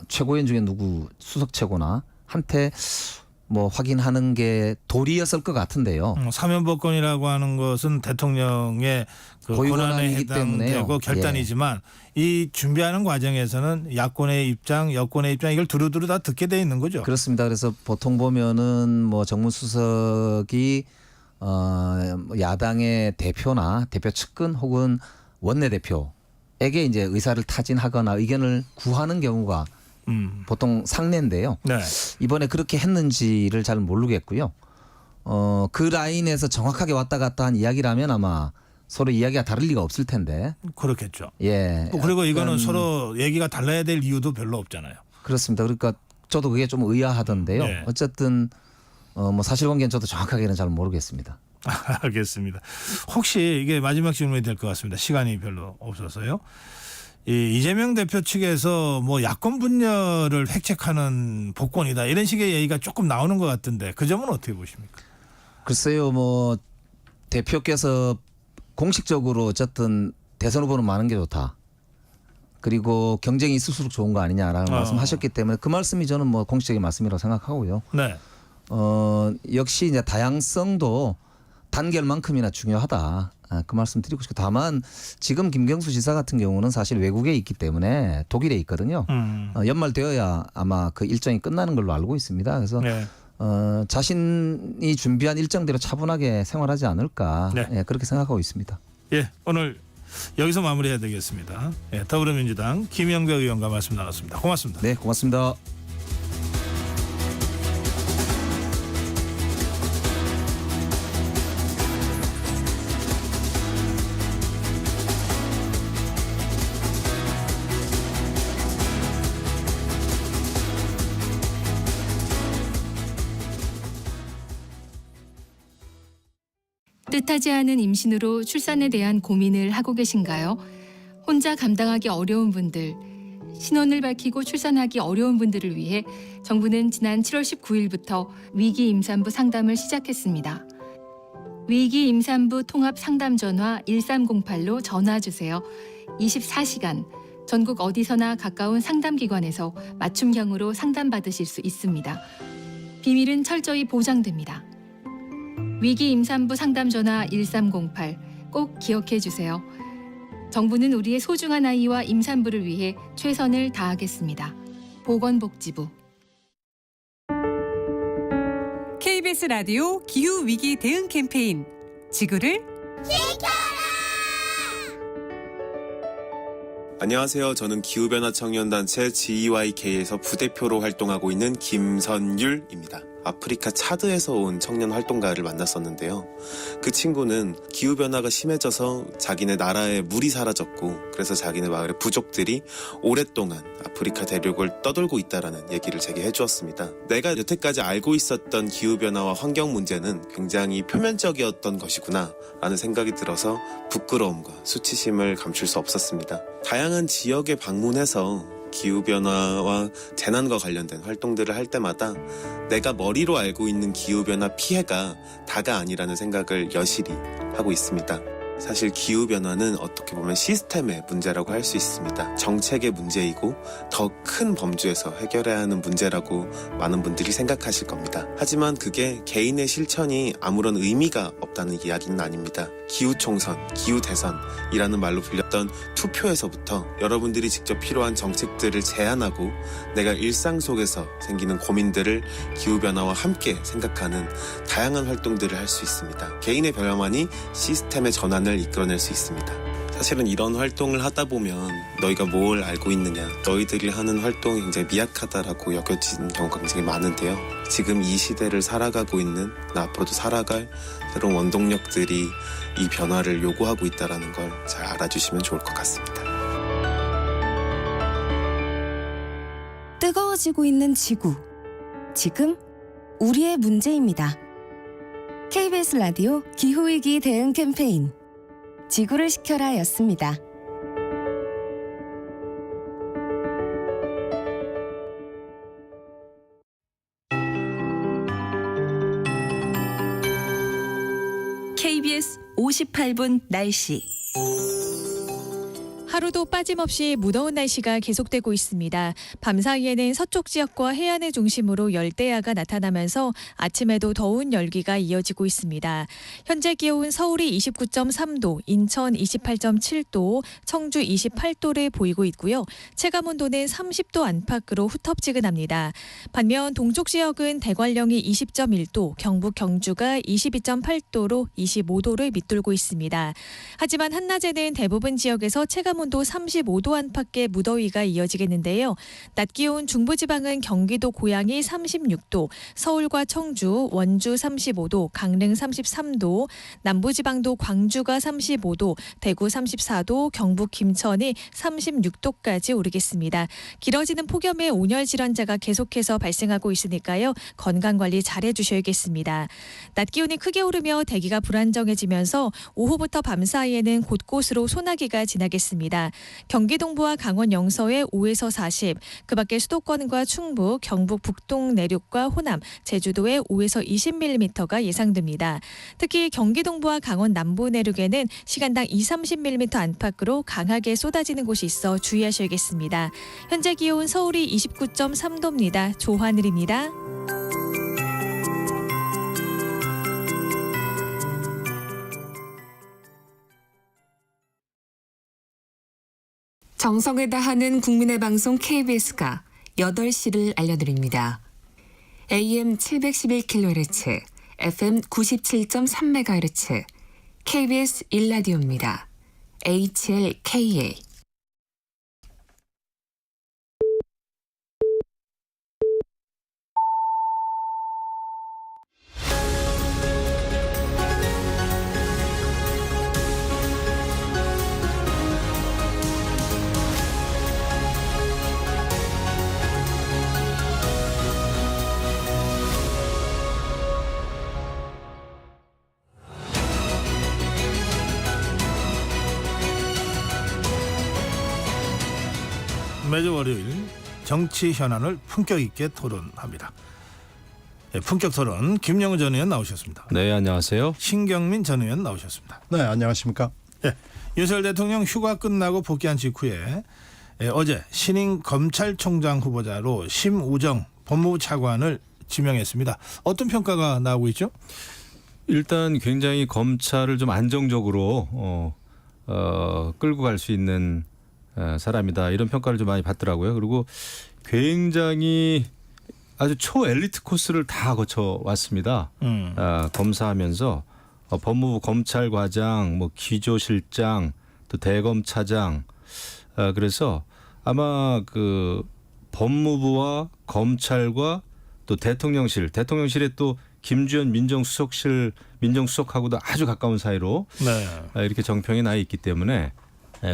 최고위원 중에 누구 수석 최고나 한테 확인하는 게 도리였을 것 같은데요. 사면 복권이라고 하는 것은 대통령의 그 고유 권한에 권한이기 때문에요. 해당되고 결단이지만 이 준비하는 과정에서는 야권의 입장, 여권의 입장 이걸 두루두루 다 듣게 돼 있는 거죠. 그렇습니다. 그래서 보통 보면은 정무수석이 야당의 대표나 대표 측근 혹은 원내대표에게 이제 의사를 타진하거나 의견을 구하는 경우가 보통 상례인데요. 네. 이번에 그렇게 했는지를 잘 모르겠고요. 그 라인에서 정확하게 왔다 갔다 한 이야기라면 아마 서로 이야기가 다를 리가 없을 텐데. 그렇겠죠. 예. 그리고 이거는 약간 서로 얘기가 달라야 될 이유도 별로 없잖아요. 그렇습니다. 그러니까 저도 그게 좀 의아하던데요. 네. 어쨌든 사실관계는 저도 정확하게는 잘 모르겠습니다. 알겠습니다. 혹시 이게 마지막 질문이 될 것 같습니다. 시간이 별로 없어서요. 이재명 대표 측에서 야권 분열을 획책하는 복권이다 이런 식의 얘기가 조금 나오는 것 같은데 그 점은 어떻게 보십니까? 글쎄요, 대표께서 공식적으로 어쨌든 대선 후보는 많은 게 좋다. 그리고 경쟁이 있을수록 좋은 거 아니냐라는 말씀하셨기 때문에 그 말씀이 저는 공식적인 말씀이라고 생각하고요. 네. 역시 이제 다양성도 단결만큼이나 중요하다. 그 말씀 드리고 싶고 다만 지금 김경수 지사 같은 경우는 사실 외국에 있기 때문에 독일에 있거든요. 연말 되어야 아마 그 일정이 끝나는 걸로 알고 있습니다. 그래서 네. 자신이 준비한 일정대로 차분하게 생활하지 않을까 네. 예, 그렇게 생각하고 있습니다. 예, 오늘 여기서 마무리해야 되겠습니다. 예, 더불어민주당 김영배 의원과 말씀 나눴습니다. 고맙습니다. 네, 고맙습니다. 뜻하지 않은 임신으로 출산에 대한 고민을 하고 계신가요? 혼자 감당하기 어려운 분들, 신원을 밝히고 출산하기 어려운 분들을 위해 정부는 지난 7월 19일부터 위기 임산부 상담을 시작했습니다. 위기 임산부 통합 상담 전화 1308로 전화 주세요. 24시간 전국 어디서나 가까운 상담기관에서 맞춤형으로 상담받으실 수 있습니다. 비밀은 철저히 보장됩니다. 위기 임산부 상담 전화 1308 꼭 기억해 주세요. 정부는 우리의 소중한 아이와 임산부를 위해 최선을 다하겠습니다. 보건복지부. KBS 라디오 기후 위기 대응 캠페인 지구를 안녕하세요. 저는 기후변화 청년단체 GEYK에서 부대표로 활동하고 있는 김선율입니다. 아프리카 차드에서 온 청년 활동가를 만났었는데요. 그 친구는 기후변화가 심해져서 자기네 나라에 물이 사라졌고 그래서 자기네 마을의 부족들이 오랫동안 아프리카 대륙을 떠돌고 있다라는 얘기를 제게 해주었습니다. 내가 여태까지 알고 있었던 기후변화와 환경 문제는 굉장히 표면적이었던 것이구나 라는 생각이 들어서 부끄러움과 수치심을 감출 수 없었습니다. 다양한 지역에 방문해서 기후변화와 재난과 관련된 활동들을 할 때마다 내가 머리로 알고 있는 기후변화 피해가 다가 아니라는 생각을 여실히 하고 있습니다. 사실 기후변화는 어떻게 보면 시스템의 문제라고 할 수 있습니다. 정책의 문제이고 더 큰 범주에서 해결해야 하는 문제라고 많은 분들이 생각하실 겁니다. 하지만 그게 개인의 실천이 아무런 의미가 없다는 이야기는 아닙니다. 기후총선, 기후대선이라는 말로 불렸던 투표에서부터 여러분들이 직접 필요한 정책들을 제안하고 내가 일상 속에서 생기는 고민들을 기후변화와 함께 생각하는 다양한 활동들을 할 수 있습니다. 개인의 변화만이 시스템의 전환을 이끌어낼 수 있습니다. 사실은 이런 활동을 하다 보면 너희가 뭘 알고 있느냐, 너희들이 하는 활동이 굉장히 미약하다라고 여겨지는 경우가 굉장히 많은데요. 지금 이 시대를 살아가고 있는, 앞으로도 살아갈 새로운 원동력들이 이 변화를 요구하고 있다는 걸 잘 알아주시면 좋을 것 같습니다. 뜨거워지고 있는 지구. 지금 우리의 문제입니다. KBS 라디오 기후위기 대응 캠페인 지구를 지켜라 였습니다. KBS 58분 날씨. 하루도 빠짐없이 무더운 날씨가 계속되고 있습니다. 밤사이에는 서쪽 지역과 해안을 중심으로 열대야가 나타나면서 아침에도 더운 열기가 이어지고 있습니다. 현재 기온 서울이 29.3도, 인천 28.7도, 청주 28도를 보이고 있고요. 체감온도는 30도 안팎으로 후텁지근합니다. 반면 동쪽 지역은 대관령이 20.1도, 경북 경주가 22.8도로 25도를 밑돌고 있습니다. 하지만 한낮에는 대부분 지역에서 체감온도 35도 안팎의 무더위가 이어지겠는데요. 낮 기온 중부지방은 경기도 고양이 36도, 서울과 청주, 원주 35도, 강릉 33도, 남부지방도 광주가 35도, 대구 34도, 경북 김천이 36도까지 오르겠습니다. 길어지는 폭염에 온열 질환자가 계속해서 발생하고 있으니까요. 건강관리 잘해주셔야겠습니다. 낮 기온이 크게 오르며 대기가 불안정해지면서 오후부터 밤 사이에는 곳곳으로 소나기가 지나겠습니다. 경기 동부와 강원 영서에 5에서 40, 그 밖에 수도권과 충북, 경북 북동 내륙과 호남, 제주도에 5에서 20mm가 예상됩니다. 특히 경기 동부와 강원 남부 내륙에는 시간당 20-30mm 안팎으로 강하게 쏟아지는 곳이 있어 주의하셔야겠습니다. 현재 기온 서울이 29.3도입니다. 조하늘입니다. 정성을 다하는 국민의 방송 KBS가 8시를 알려드립니다. AM 711kHz, FM 97.3MHz, KBS 1라디오입니다. HLKA. 매주 월요일 정치 현안을 품격 있게 토론합니다. 네, 품격 토론 김영우 전 의원 나오셨습니다. 네, 안녕하세요. 신경민 전 의원 나오셨습니다. 네, 안녕하십니까? 네, 윤석열 대통령 휴가 끝나고 복귀한 직후에 어제 신임 검찰총장 후보자로 심우정 법무부 차관을 지명했습니다. 어떤 평가가 나오고 있죠? 일단 굉장히 검찰을 좀 안정적으로 끌고 갈 수 있는 사람이다, 이런 평가를 좀 많이 받더라고요. 그리고 굉장히 아주 초엘리트 코스를 다 거쳐 왔습니다. 검사하면서 법무부 검찰과장, 뭐 기조실장, 또 대검차장, 그래서 아마 그 법무부와 검찰과 또 대통령실에 또 김주현 민정수석하고도 아주 가까운 사이로 네. 이렇게 정평이 나 있기 때문에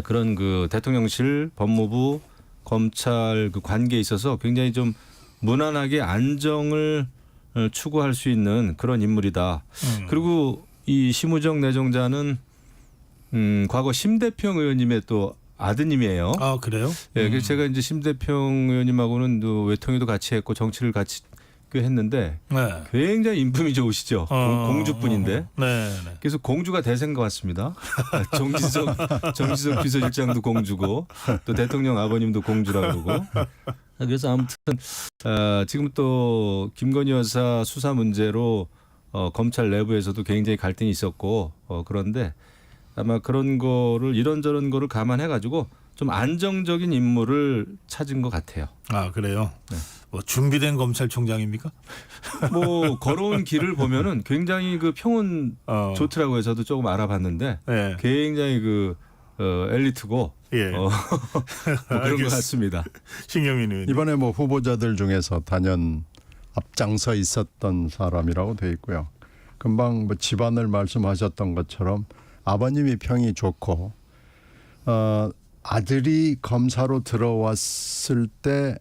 그런 그 대통령실, 법무부, 검찰 그 관계에 있어서 굉장히 좀 무난하게 안정을 추구할 수 있는 그런 인물이다. 그리고 이 심우정 내정자는 과거 심대평 의원님의 또 아드님이에요. 아, 그래요? 예, 그래서 제가 이제 심대평 의원님하고는 또 외통위도 같이 했고 정치를 같이 했는데 네. 굉장히 인품이 좋으시죠. 공주분인데. 네. 그래서 공주가 대세인 것 같습니다. 정지석 비서실장도 공주고 또 대통령 아버님도 공주라고 그러고. 그래서 아무튼 지금 또 김건희 여사 수사 문제로 검찰 내부에서도 굉장히 갈등이 있었고 그런데 아마 그런 거를 이런저런 거를 감안해가지고 좀 안정적인 인물을 찾은 것 같아요. 아, 그래요? 네. 뭐 준비된 검찰총장입니까? 뭐 걸어온 길을 보면은 굉장히 그 평은 좋더라고요. 저도 조금 알아봤는데 네. 굉장히 그 엘리트고 예. 뭐 그런 것 같습니다. 신경민 의원. 이번에 뭐 후보자들 중에서 단연 앞장서 있었던 사람이라고 돼 있고요. 금방 뭐 집안을 말씀하셨던 것처럼 아버님이 평이 좋고 아들이 검사로 들어왔을 때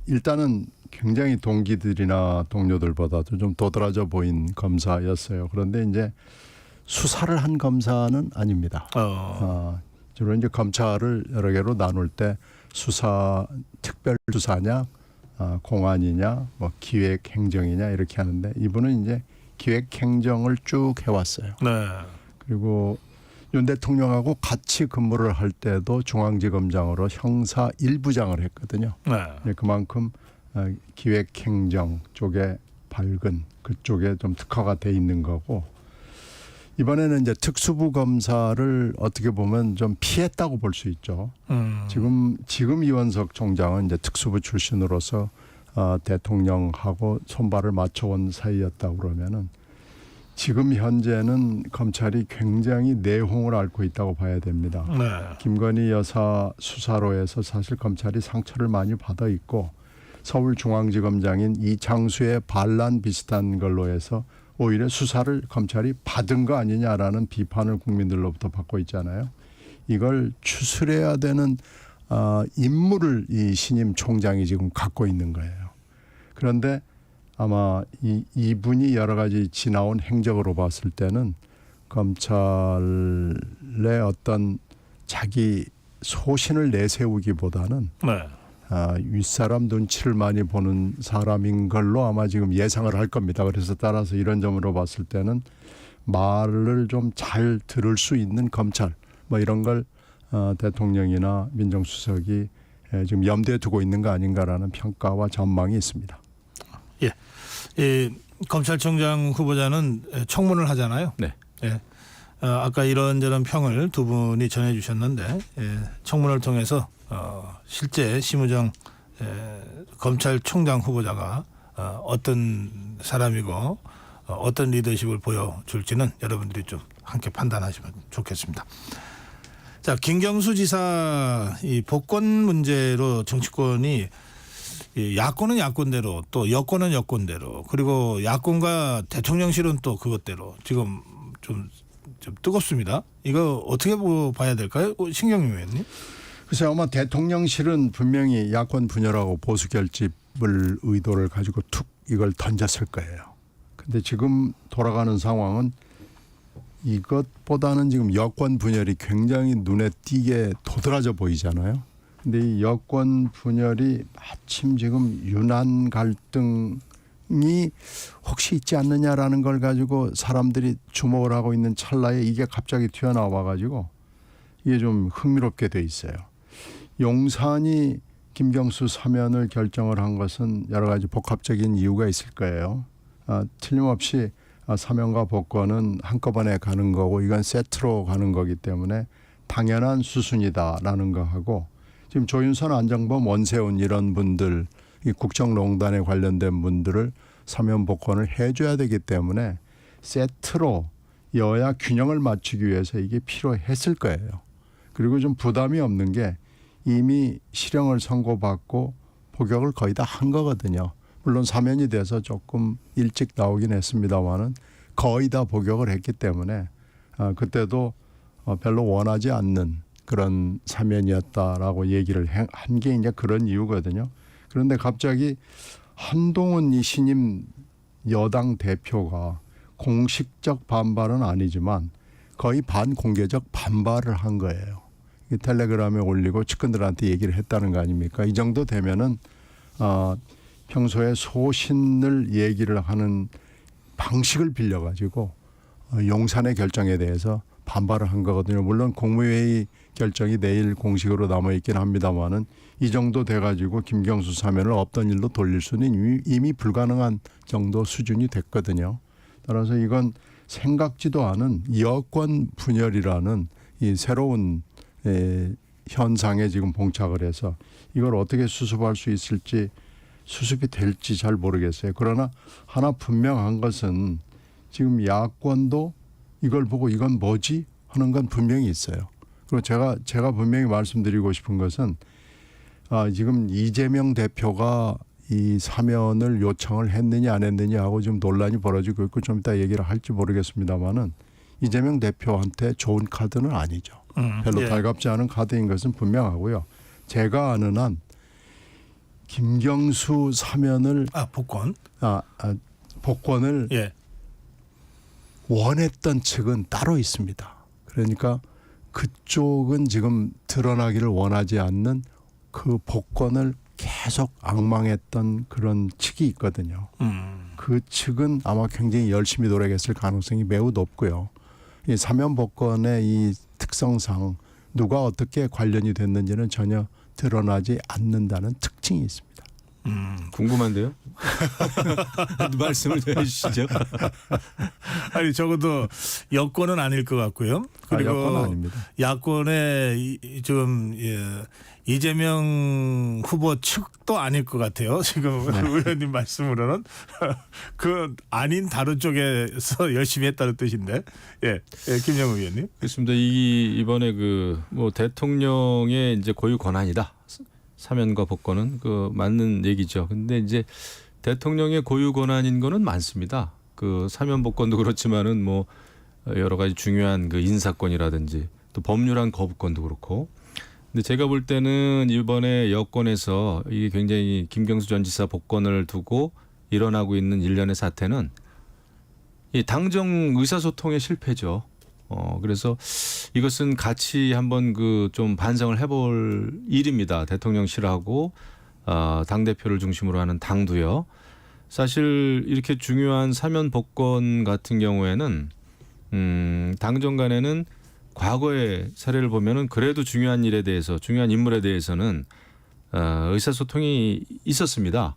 일단은 굉장히 동기들이나 동료들보다도 좀 도드라져 보인 검사였어요. 그런데 이제 수사를 한 검사는 아닙니다. 주로 이제 검찰을 여러 개로 나눌 때 수사, 특별 수사냐, 공안이냐, 뭐 기획 행정이냐 이렇게 하는데 이분은 이제 기획 행정을 쭉 해왔어요. 네. 그리고 윤 대통령하고 같이 근무를 할 때도 중앙지검장으로 형사 1부장을 했거든요. 네. 그만큼 기획행정 쪽에 밝은 그쪽에 좀 특화가 돼 있는 거고 이번에는 이제 특수부 검사를 어떻게 보면 좀 피했다고 볼 수 있죠. 지금 이원석 총장은 이제 특수부 출신으로서 대통령하고 손발을 맞춰온 사이였다고 그러면은 지금 현재는 검찰이 굉장히 내홍을 앓고 있다고 봐야 됩니다. 네. 김건희 여사 수사로에서 사실 검찰이 상처를 많이 받아 있고 서울중앙지검장인 이창수의 반란 비슷한 걸로 해서 오히려 수사를 검찰이 받은 거 아니냐라는 비판을 국민들로부터 받고 있잖아요. 이걸 추스려야 되는 임무를 이 신임 총장이 지금 갖고 있는 거예요. 그런데 아마 이분이 여러 가지 지나온 행적으로 봤을 때는 검찰의 어떤 자기 소신을 내세우기보다는 네. 윗사람 눈치를 많이 보는 사람인 걸로 아마 지금 예상을 할 겁니다. 그래서 따라서 이런 점으로 봤을 때는 말을 좀 잘 들을 수 있는 검찰 뭐 이런 걸 대통령이나 민정수석이 지금 염두에 두고 있는 거 아닌가라는 평가와 전망이 있습니다. 예. 이 검찰총장 후보자는 청문을 하잖아요. 네. 예. 아까 이런저런 평을 두 분이 전해주셨는데 청문을 통해서 실제 심우정 검찰총장 후보자가 어떤 사람이고 어떤 리더십을 보여줄지는 여러분들이 좀 함께 판단하시면 좋겠습니다. 자, 김경수 지사 이 복권 문제로 정치권이 이 야권은 야권대로 또 여권은 여권대로 그리고 야권과 대통령실은 또 그것대로 지금 좀 뜨겁습니다. 이거 어떻게 봐야 될까요? 신경림 의원님. 글쎄 아마 대통령실은 분명히 야권 분열하고 보수 결집을 의도를 가지고 툭 이걸 던졌을 거예요. 근데 지금 돌아가는 상황은 이것보다는 지금 여권 분열이 굉장히 눈에 띄게 도드라져 보이잖아요. 근데 이 여권 분열이 마침 지금 유난 갈등이 혹시 있지 않느냐라는 걸 가지고 사람들이 주목을 하고 있는 찰나에 이게 갑자기 튀어나와 가지고 이게 좀 흥미롭게 돼 있어요. 용산이 김경수 사면을 결정을 한 것은 여러 가지 복합적인 이유가 있을 거예요. 틀림없이 사면과 복권은 한꺼번에 가는 거고 이건 세트로 가는 거기 때문에 당연한 수순이다라는 거하고 지금 조윤선, 안정범, 원세훈 이런 분들 이 국정농단에 관련된 분들을 사면 복권을 해줘야 되기 때문에 세트로 여야 균형을 맞추기 위해서 이게 필요했을 거예요. 그리고 좀 부담이 없는 게 이미 실형을 선고받고 복역을 거의 다 한 거거든요. 물론 사면이 돼서 조금 일찍 나오긴 했습니다만은 거의 다 복역을 했기 때문에 그때도 별로 원하지 않는 그런 사면이었다라고 얘기를 한 게 이제 그런 이유거든요. 그런데 갑자기 한동훈 이 신임 여당 대표가 공식적 반발은 아니지만 거의 반공개적 반발을 한 거예요. 텔레그램에 올리고 측근들한테 얘기를 했다는 거 아닙니까? 이 정도 되면은 평소에 소신을 얘기를 하는 방식을 빌려가지고 용산의 결정에 대해서 반발을 한 거거든요. 물론 국무회의 결정이 내일 공식으로 남아있긴 합니다만은 이 정도 돼가지고 김경수 사면을 없던 일로 돌릴 수는 이미 불가능한 정도 수준이 됐거든요. 따라서 이건 생각지도 않은 여권 분열이라는 이 새로운 현상에 지금 봉착을 해서 이걸 어떻게 수습할 수 있을지 수습이 될지 잘 모르겠어요. 그러나 하나 분명한 것은 지금 야권도 이걸 보고 이건 뭐지 하는 건 분명히 있어요. 그리고 제가 분명히 말씀드리고 싶은 것은 지금 이재명 대표가 이 사면을 요청을 했느냐 안 했느냐 하고 지금 논란이 벌어지고 있고 좀 이따 얘기를 할지 모르겠습니다만은 이재명 대표한테 좋은 카드는 아니죠. 별로 달갑지 않은 카드인 것은 분명하고요. 제가 아는 한 김경수 사면을 복권을 원했던 측은 따로 있습니다. 그러니까 그쪽은 지금 드러나기를 원하지 않는 그 복권을 계속 앙망했던 그런 측이 있거든요. 그 측은 아마 굉장히 열심히 노력했을 가능성이 매우 높고요. 이 사면 복권의 이 특성상 누가 어떻게 관련이 됐는지는 전혀 드러나지 않는다는 특징이 있습니다. 궁금한데요? 말씀을 해주시죠. 아니 적어도 여권은 아닐 것 같고요. 그리고 여권은 아닙니다. 야권의 좀 이재명 후보 측도 아닐 것 같아요. 지금 의원님 말씀으로는 그 아닌 다른 쪽에서 열심히 했다는 뜻인데, 김영우 의원님. 그렇습니다. 이번에 뭐 대통령의 이제 고유 권한이다. 사면과 복권은 맞는 얘기죠. 근데 이제 대통령의 고유 권한인 거는 많습니다. 사면 복권도 그렇지만은 뭐 여러 가지 중요한 인사권이라든지 또 법률안 거부권도 그렇고. 근데 제가 볼 때는 이번에 여권에서 이게 굉장히 김경수 전 지사 복권을 두고 일어나고 있는 일련의 사태는 이 당정 의사소통의 실패죠. 그래서 이것은 같이 한번 좀 반성을 해볼 일입니다. 대통령실하고 당대표를 중심으로 하는 당도요. 사실 이렇게 중요한 사면 복권 같은 경우에는 당정 간에는 과거의 사례를 보면은 그래도 중요한 일에 대해서 중요한 인물에 대해서는 의사소통이 있었습니다.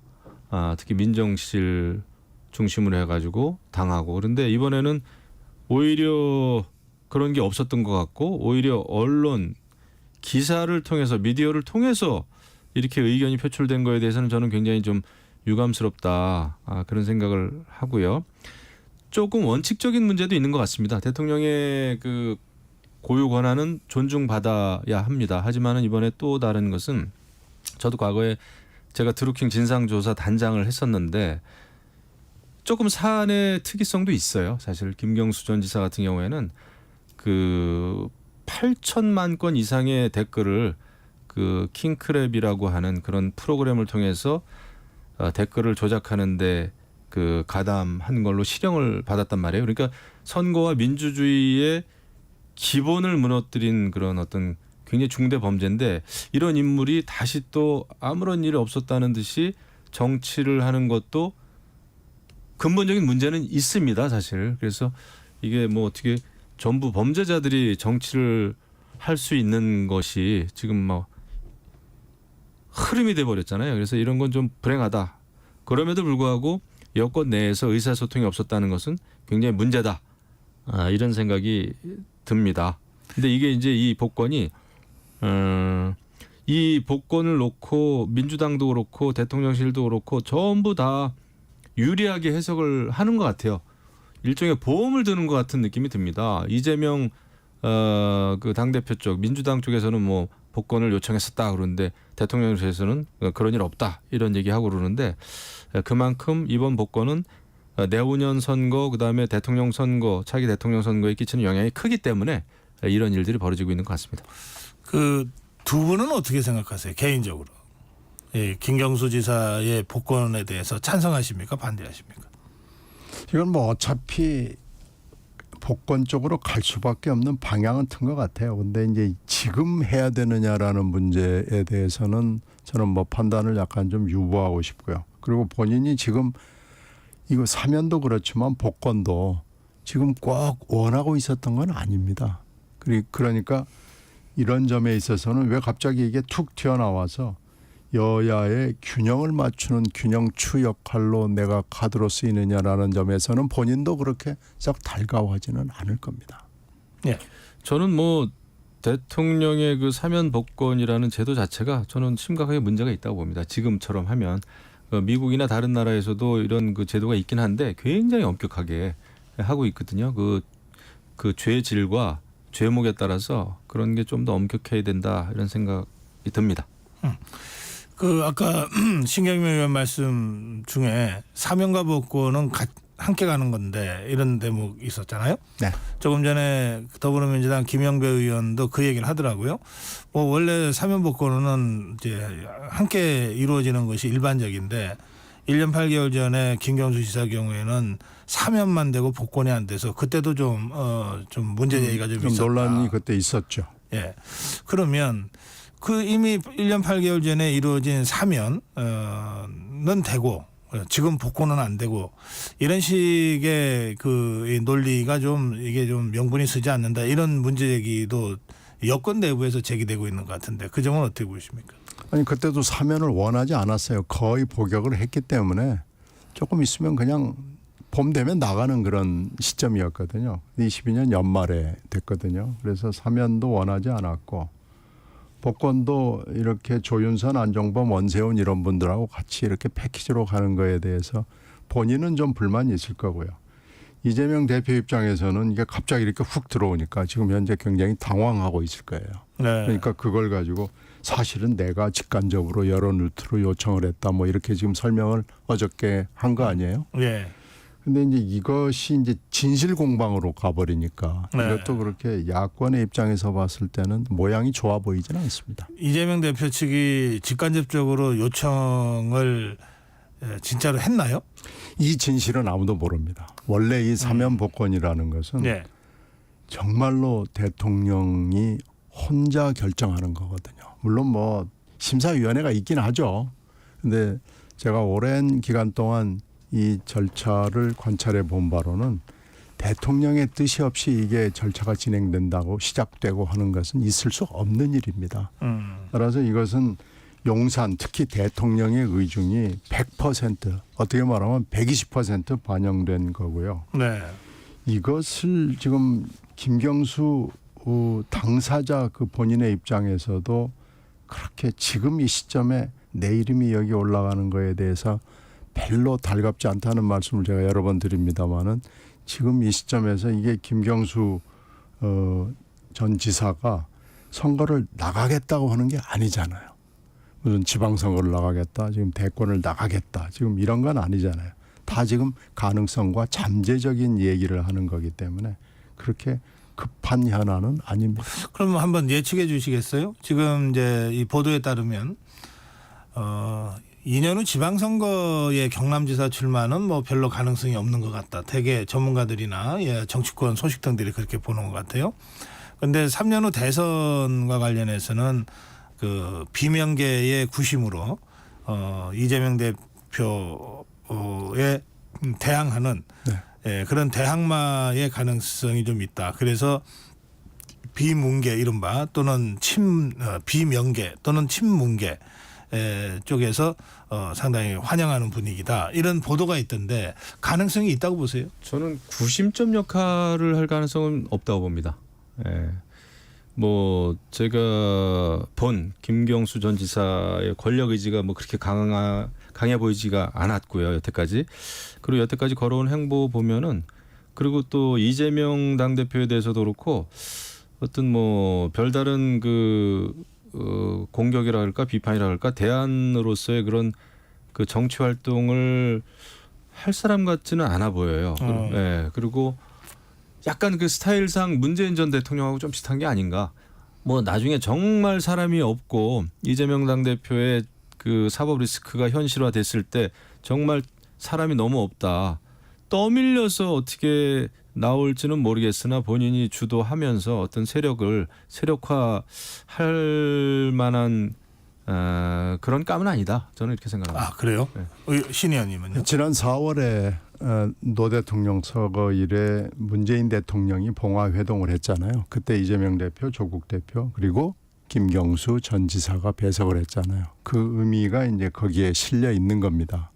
특히 민정실 중심으로 해가지고 당하고. 그런데 이번에는 오히려 그런 게 없었던 것 같고 오히려 언론 기사를 통해서 미디어를 통해서 이렇게 의견이 표출된 거에 대해서는 저는 굉장히 좀 유감스럽다 그런 생각을 하고요. 조금 원칙적인 문제도 있는 것 같습니다. 대통령의 그 고유 권한은 존중받아야 합니다. 하지만은 이번에 또 다른 것은 저도 과거에 제가 드루킹 진상조사 단장을 했었는데 조금 사안의 특이성도 있어요. 사실 김경수 전 지사 같은 경우에는 그 8천만 건 이상의 댓글을 그 킹크랩이라고 하는 그런 프로그램을 통해서 댓글을 조작하는데 그 가담한 걸로 실형을 받았단 말이에요. 그러니까 선거와 민주주의의 기본을 무너뜨린 그런 어떤 굉장히 중대 범죄인데 이런 인물이 다시 또 아무런 일이 없었다는 듯이 정치를 하는 것도 근본적인 문제는 있습니다, 사실. 그래서 이게 뭐 어떻게 전부 범죄자들이 정치를 할 수 있는 것이 지금 뭐 흐름이 돼 버렸잖아요. 그래서 이런 건 좀 불행하다. 그럼에도 불구하고 여권 내에서 의사소통이 없었다는 것은 굉장히 문제다. 이런 생각이 듭니다. 근데 이게 이제 이 복권이 이 복권을 놓고 민주당도 그렇고 대통령실도 그렇고 전부 다 유리하게 해석을 하는 것 같아요. 일종의 보험을 드는 것 같은 느낌이 듭니다. 이재명 그 당대표 쪽 민주당 쪽에서는 뭐 복권을 요청했었다 그러는데 대통령실에서는 그런 일 없다 이런 얘기하고 그러는데 그만큼 이번 복권은 내후년 선거 그다음에 대통령 선거 차기 대통령 선거에 끼치는 영향이 크기 때문에 이런 일들이 벌어지고 있는 것 같습니다. 그 두 분은 어떻게 생각하세요? 개인적으로. 예, 김경수 지사의 복권에 대해서 찬성하십니까? 반대하십니까? 이건 뭐 어차피 복권 쪽으로 갈 수밖에 없는 방향은 튼 것 같아요. 근데 이제 지금 해야 되느냐라는 문제에 대해서는 저는 뭐 판단을 약간 좀 유보하고 싶고요. 그리고 본인이 지금 이거 사면도 그렇지만 복권도 지금 꼭 원하고 있었던 건 아닙니다. 그러니까 이런 점에 있어서는 왜 갑자기 이게 툭 튀어나와서 여야의 균형을 맞추는 균형추 역할로 내가 카드로 쓰이느냐라는 점에서는 본인도 그렇게 썩 달가워하지는 않을 겁니다. 예. 저는 뭐 대통령의 그 사면 복권이라는 제도 자체가 저는 심각하게 문제가 있다고 봅니다. 지금처럼 하면 미국이나 다른 나라에서도 이런 그 제도가 있긴 한데 굉장히 엄격하게 하고 있거든요. 그 죄질과 죄목에 따라서 그런 게 좀 더 엄격해야 된다 이런 생각이 듭니다. 그 아까 신경민 의원 말씀 중에 사면과 복권은 함께 가는 건데 이런 대목 있었잖아요. 네. 조금 전에 더불어민주당 김영배 의원도 그 얘기를 하더라고요. 뭐 원래 사면 복권은 이제 함께 이루어지는 것이 일반적인데 1년 8개월 전에 김경수 지사 경우에는 사면만 되고 복권이 안 돼서 그때도 좀 문제 제기가 좀 있었다. 논란이 그때 있었죠. 예. 그러면 그 이미 1년 8개월 전에 이루어진 사면은 되고 지금 복권은 안 되고 이런 식의 그 논리가 좀 이게 좀 명분이 서지 않는다 이런 문제 제기도 여권 내부에서 제기되고 있는 것 같은데 그 점은 어떻게 보십니까? 아니 그때도 사면을 원하지 않았어요. 거의 복역을 했기 때문에 조금 있으면 그냥 봄 되면 나가는 그런 시점이었거든요. 22년 연말에 됐거든요. 그래서 사면도 원하지 않았고 복권도 이렇게 조윤선, 안종범, 원세훈 이런 분들하고 같이 이렇게 패키지로 가는 거에 대해서 본인은 좀 불만이 있을 거고요. 이재명 대표 입장에서는 이게 갑자기 이렇게 훅 들어오니까 지금 현재 굉장히 당황하고 있을 거예요. 네. 그러니까 그걸 가지고 사실은 내가 직간접으로 여러 루트로 요청을 했다 뭐 이렇게 지금 설명을 어저께 한 거 아니에요? 예. 근데 이제 이것이 이제 진실 공방으로 가버리니까 네. 이것도 그렇게 야권의 입장에서 봤을 때는 모양이 좋아 보이지는 않습니다. 이재명 대표 측이 직간접적으로 요청을 진짜로 했나요? 이 진실은 아무도 모릅니다. 원래 이 사면 복권이라는 것은 네. 정말로 대통령이 혼자 결정하는 거거든요. 물론 뭐 심사위원회가 있긴 하죠. 근데 제가 오랜 기간 동안 이 절차를 관찰해 본 바로는 대통령의 뜻이 없이 이게 절차가 진행된다고 시작되고 하는 것은 있을 수 없는 일입니다. 따라서 이것은 용산 특히 대통령의 의중이 100% 어떻게 말하면 120% 반영된 거고요. 네. 이것을 지금 김경수 당사자 그 본인의 입장에서도 그렇게 지금 이 시점에 내 이름이 여기 올라가는 거에 대해서 별로 달갑지 않다는 말씀을 제가 여러 번 드립니다마는 지금 이 시점에서 이게 김경수 전 지사가 선거를 나가겠다고 하는 게 아니잖아요. 무슨 지방선거를 나가겠다, 지금 대권을 나가겠다, 지금 이런 건 아니잖아요. 다 지금 가능성과 잠재적인 얘기를 하는 거기 때문에 그렇게 급한 현안은 아닙니다. 그럼 한번 예측해 주시겠어요? 지금 이제 이 보도에 따르면 2년 후 지방선거에 경남지사 출마는 뭐 별로 가능성이 없는 것 같다. 대개 전문가들이나 정치권 소식통들이 그렇게 보는 것 같아요. 그런데 3년 후 대선과 관련해서는 그 비명계의 구심으로 이재명 대표에 대항하는 그런 대항마의 가능성이 좀 있다. 그래서 비문계 이른바 또는 비명계 또는 친문계 쪽에서 상당히 환영하는 분위기다. 이런 보도가 있던데 가능성이 있다고 보세요? 저는 구심점 역할을 할 가능성은 없다고 봅니다. 뭐 제가 본 김경수 전 지사의 권력 의지가 뭐 그렇게 강해 보이지가 않았고요, 여태까지. 그리고 여태까지 걸어온 행보 보면은, 그리고 또 이재명 당대표에 대해서도 그렇고 어떤 뭐 별다른 공격이라 할까 비판이라 할까 대안으로서의 그런 그 정치 활동을 할 사람 같지는 않아 보여요. 그리고 약간 그 스타일상 문재인 전 대통령하고 좀 비슷한 게 아닌가. 뭐 나중에 정말 사람이 없고 이재명 당대표의 그 사법 리스크가 현실화됐을 때 정말 사람이 너무 없다. 떠밀려서 어떻게 나올지는 모르겠으나 본인이 주도하면서 어떤 세력을 세력화할 만한 그런 감은 아니다. 저는 이렇게 생각합니다. 아, 그래요? 신 의원님은요? 지난 4월에 노 대통령 서거 이래 문재인 대통령이 봉화회동을 했잖아요. 그때 이재명 대표, 조국 대표 그리고 김경수 전 지사가 배석을 했잖아요. 그 의미가 이제 거기에 실려 있는 겁니다.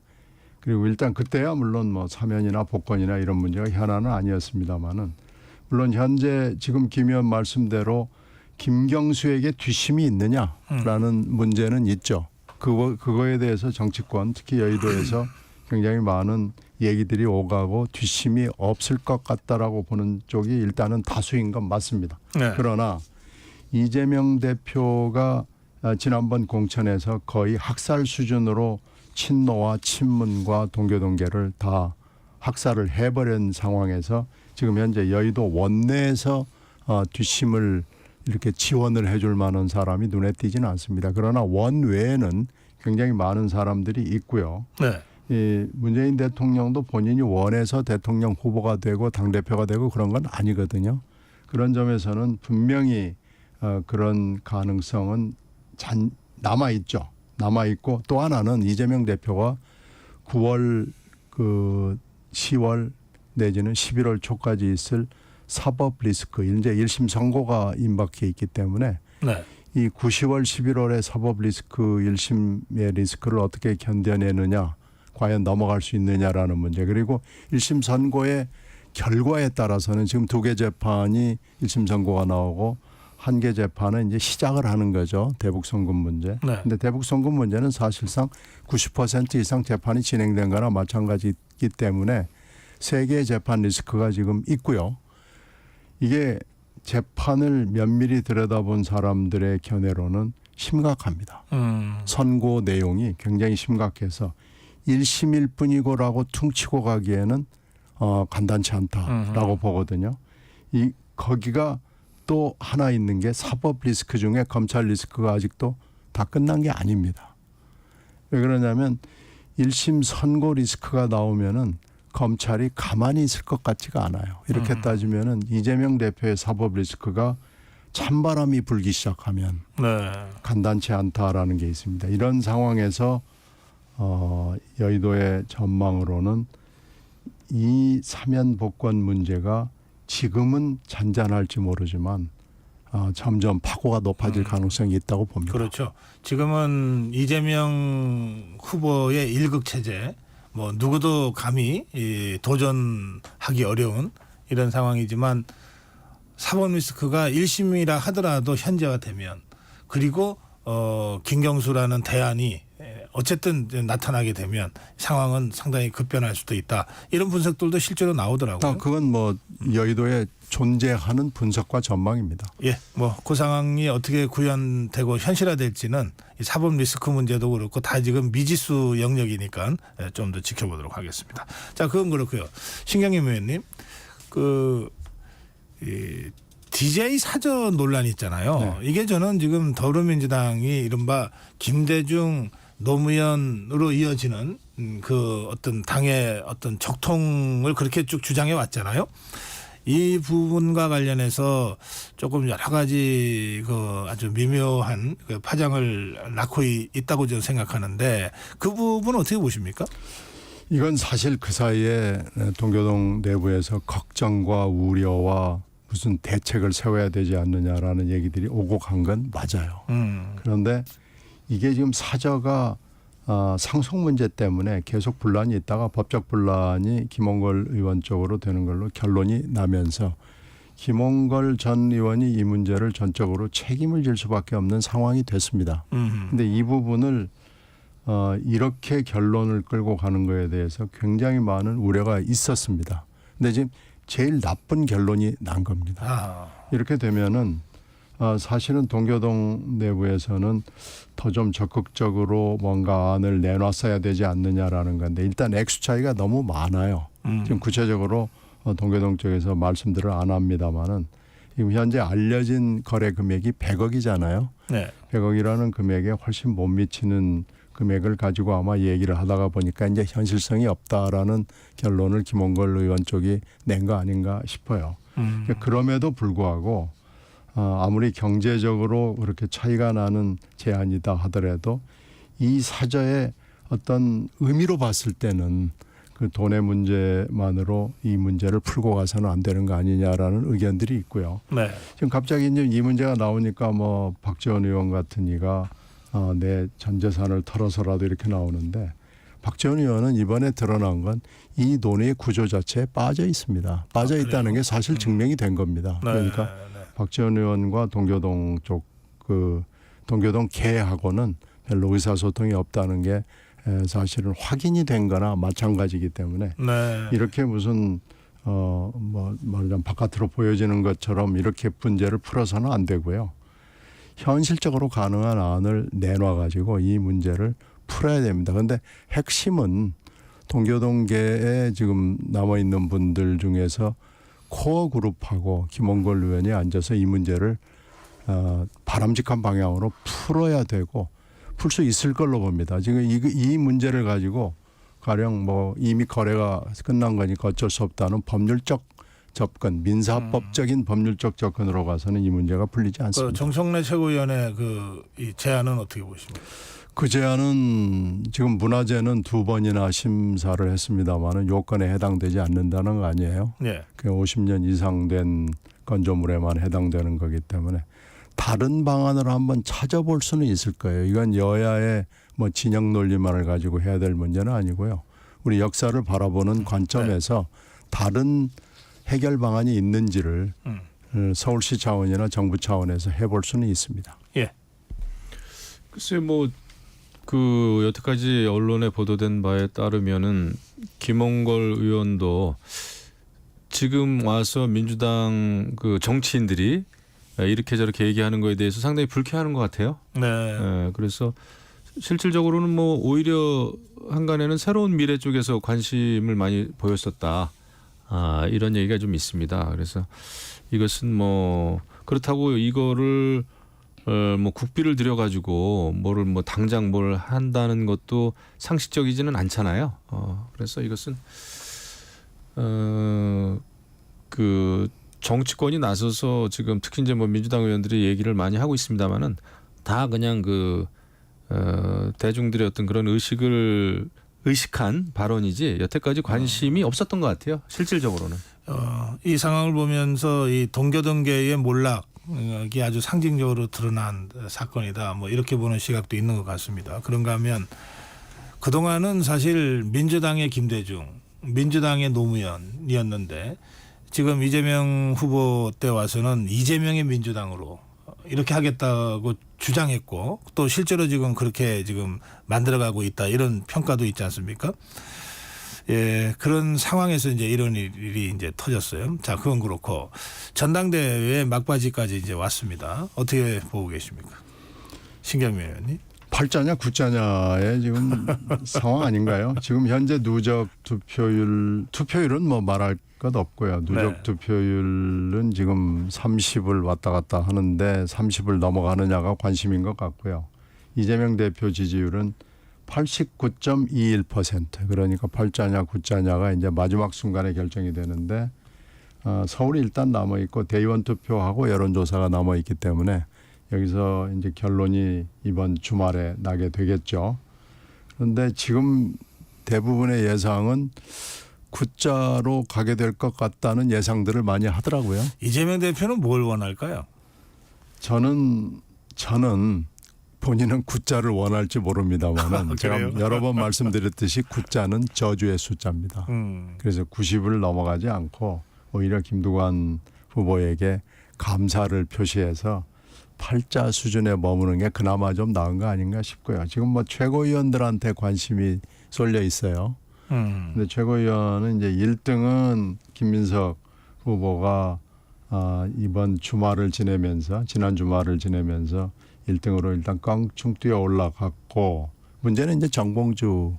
그리고 일단 그때야 물론 뭐 사면이나 복권이나 이런 문제가 현안은 아니었습니다만은, 물론 현재 지금 김 의원 말씀대로 김경수에게 뒷심이 있느냐라는 문제는 있죠. 그거에 대해서 정치권, 특히 여의도에서 굉장히 많은 얘기들이 오가고 뒷심이 없을 것 같다라고 보는 쪽이 일단은 다수인 건 맞습니다. 네. 그러나 이재명 대표가 지난번 공천에서 거의 학살 수준으로 친노와 친문과 동교동계를 다 학살을 해버린 상황에서 지금 현재 여의도 원내에서 뒷심을 이렇게 지원을 해줄 만한 사람이 눈에 띄지는 않습니다. 그러나 원외에는 굉장히 많은 사람들이 있고요. 네. 이 문재인 대통령도 본인이 원해서 대통령 후보가 되고 당대표가 되고 그런 건 아니거든요. 그런 점에서는 분명히 그런 가능성은 남아있죠. 남아있고, 또 하나는 이재명 대표가 9월 10월 내지는 11월 초까지 있을 사법 리스크, 이제 1심 선고가 임박해 있기 때문에 이 9, 10월, 11월의 사법 리스크, 1심의 리스크를 어떻게 견뎌내느냐, 과연 넘어갈 수 있느냐라는 문제, 그리고 1심 선고의 결과에 따라서는 지금 2개 재판이 1심 선고가 나오고 1개 재판은 이제 시작을 하는 거죠. 대북 송금 문제. 그런데 대북 송금 문제는 사실상 90% 이상 재판이 진행된 거나 마찬가지이기 때문에 3개의 재판 리스크가 지금 있고요. 이게 재판을 면밀히 들여다본 사람들의 견해로는 심각합니다. 선고 내용이 굉장히 심각해서 1심일 뿐이고라고 퉁치고 가기에는 간단치 않다라고 보거든요. 거기가 또 하나 있는 게 사법 리스크 중에 검찰 리스크가 아직도 다 끝난 게 아닙니다. 왜 그러냐면 1심 선고 리스크가 나오면은 검찰이 가만히 있을 것 같지가 않아요. 이렇게 따지면은 이재명 대표의 사법 리스크가 찬바람이 불기 시작하면 간단치 않다라는 게 있습니다. 이런 상황에서 여의도의 전망으로는 이 사면 복권 문제가 지금은 잔잔할지 모르지만 점점 파고가 높아질 가능성이 있다고 봅니다. 그렇죠. 지금은 이재명 후보의 일극 체제, 뭐 누구도 감히 도전하기 어려운 이런 상황이지만 사법 리스크가 1심이라 하더라도 현재화 되면, 그리고 김경수라는 대안이 어쨌든 이제 나타나게 되면 상황은 상당히 급변할 수도 있다. 이런 분석들도 실제로 나오더라고요. 그건 뭐 여의도에 존재하는 분석과 전망입니다. 예, 뭐 그 상황이 어떻게 구현되고 현실화될지는 이 사법 리스크 문제도 그렇고 다 지금 미지수 영역이니까 좀 더 지켜보도록 하겠습니다. 자, 그건 그렇고요. 신경임 의원님, 이 DJ 사저 논란 있잖아요. 네. 이게 저는 지금 더불어민주당이 이른바 김대중 노무현으로 이어지는 그 어떤 당의 어떤 적통을 그렇게 쭉 주장해 왔잖아요. 이 부분과 관련해서 조금 여러 가지 그 아주 미묘한 그 파장을 낳고 있다고 저는 생각하는데 그 부분은 어떻게 보십니까? 이건 사실 그 사이에 동교동 내부에서 걱정과 우려와 무슨 대책을 세워야 되지 않느냐라는 얘기들이 오고 간 건 맞아요. 그런데 이게 지금 사저가 상속 문제 때문에 계속 분란이 있다가 법적 분란이 김홍걸 의원 쪽으로 되는 걸로 결론이 나면서 김홍걸 전 의원이 이 문제를 전적으로 책임을 질 수밖에 없는 상황이 됐습니다. 그런데 이 부분을 이렇게 결론을 끌고 가는 거에 대해서 굉장히 많은 우려가 있었습니다. 근데 지금 제일 나쁜 결론이 난 겁니다. 이렇게 되면은 사실은 동교동 내부에서는 더 좀 적극적으로 뭔가 안을 내놨어야 되지 않느냐라는 건데 일단 액수 차이가 너무 많아요. 지금 구체적으로 동교동 쪽에서 말씀들을 안 합니다만은 지금 현재 알려진 거래 금액이 100억이잖아요. 네. 100억이라는 금액에 훨씬 못 미치는 금액을 가지고 아마 얘기를 하다가 보니까 이제 현실성이 없다라는 결론을 김홍걸 의원 쪽이 낸 거 아닌가 싶어요. 그럼에도 불구하고 아무리 경제적으로 그렇게 차이가 나는 제안이다 하더라도 이 사저의 어떤 의미로 봤을 때는 그 돈의 문제만으로 이 문제를 풀고 가서는 안 되는 거 아니냐라는 의견들이 있고요. 네. 지금 갑자기 이제 이 문제가 나오니까 뭐 박지원 의원 같은 이가 내 전 재산을 털어서라도 이렇게 나오는데 박지원 의원은 이번에 드러난 건 이 논의 구조 자체에 빠져 있습니다. 빠져 있다는 게 사실 증명이 된 겁니다. 그러니까 박지원 의원과 동교동 쪽 그 동교동 개하고는 별로 의사소통이 없다는 게 사실은 확인이 된 거나 마찬가지이기 때문에 이렇게 무슨 뭐 말하자면 바깥으로 보여지는 것처럼 이렇게 문제를 풀어서는 안 되고요. 현실적으로 가능한 안을 내놔 가지고 이 문제를 풀어야 됩니다. 그런데 핵심은 동교동계에 지금 남아 있는 분들 중에서 코어 그룹하고 김홍걸 의원이 앉아서 이 문제를 바람직한 방향으로 풀어야 되고 풀 수 있을 걸로 봅니다. 지금 이 문제를 가지고 가령 뭐 이미 거래가 끝난 거니까 어쩔 수 없다는 법률적 접근, 민사법적인 법률적 접근으로 가서는 이 문제가 풀리지 않습니다. 정청래 최고위원의 이 제안은 어떻게 보십니까? 그 제안은 지금 문화재는 2번이나 심사를 했습니다마는 요건에 해당되지 않는다는 거 아니에요? 네. 그 50년 이상 된 건조물에만 해당되는 거기 때문에 다른 방안을 한번 찾아볼 수는 있을 거예요. 이건 여야의 뭐 진영 논리만을 가지고 해야 될 문제는 아니고요. 우리 역사를 바라보는 관점에서 다른 해결 방안이 있는지를 서울시 차원이나 정부 차원에서 해볼 수는 있습니다. 예. 글쎄 뭐 그 여태까지 언론에 보도된 바에 따르면은 김홍걸 의원도 지금 와서 민주당 그 정치인들이 이렇게 저렇게 얘기하는 거에 대해서 상당히 불쾌하는 것 같아요. 네. 그래서 실질적으로는 뭐 오히려 한간에는 새로운 미래 쪽에서 관심을 많이 보였었다. 이런 얘기가 좀 있습니다. 그래서 이것은 뭐 그렇다고 이거를 뭐 국비를 들여가지고 뭐를 뭐 당장 뭘 한다는 것도 상식적이지는 않잖아요. 그래서 이것은 그 정치권이 나서서 지금 특히 이제 뭐 민주당 의원들이 얘기를 많이 하고 있습니다만은 다 그냥 그 대중들의 어떤 그런 의식한 발언이지 여태까지 관심이 없었던 것 같아요. 실질적으로는. 이 상황을 보면서 이 동교동계의 몰락이 아주 상징적으로 드러난 사건이다. 뭐 이렇게 보는 시각도 있는 것 같습니다. 그런가 하면 그동안은 사실 민주당의 김대중, 민주당의 노무현이었는데 지금 이재명 후보 때 와서는 이재명의 민주당으로 이렇게 하겠다고 주장했고 또 실제로 지금 그렇게 지금 만들어가고 있다 이런 평가도 있지 않습니까? 예, 그런 상황에서 이제 이런 일이 이제 터졌어요. 자, 그건 그렇고 전당대회 막바지까지 이제 왔습니다. 어떻게 보고 계십니까? 신경미 의원님. 8자냐 9자냐의 지금 상황 아닌가요? 지금 현재 누적 투표율은 뭐 말할 것 없고요. 누적 네. 투표율은 지금 30을 왔다 갔다 하는데 30을 넘어가느냐가 관심인 것 같고요. 이재명 대표 지지율은 89.21%. 그러니까 8자냐 9자냐가 이제 마지막 순간에 결정이 되는데 서울이 일단 남아 있고 대의원 투표하고 여론조사가 남아 있기 때문에 여기서 이제 결론이 이번 주말에 나게 되겠죠. 그런데 지금 대부분의 예상은 9자로 가게 될 것 같다는 예상들을 많이 하더라고요. 이재명 대표는 뭘 원할까요? 저는 본인은 9자를 원할지 모릅니다만 제가 여러 번 말씀드렸듯이 9자는 저주의 숫자입니다. 그래서 90을 넘어가지 않고 오히려 김두관 후보에게 감사를 표시해서 8자 수준에 머무는 게 그나마 좀 나은 거 아닌가 싶고요. 지금 뭐 최고위원들한테 관심이 쏠려 있어요. 근데 최고위원은 이제 1등은 김민석 후보가 이번 주말을 지내면서 지난 주말을 지내면서 1등으로 일단 껑충 뛰어 올라갔고 문제는 이제 정봉주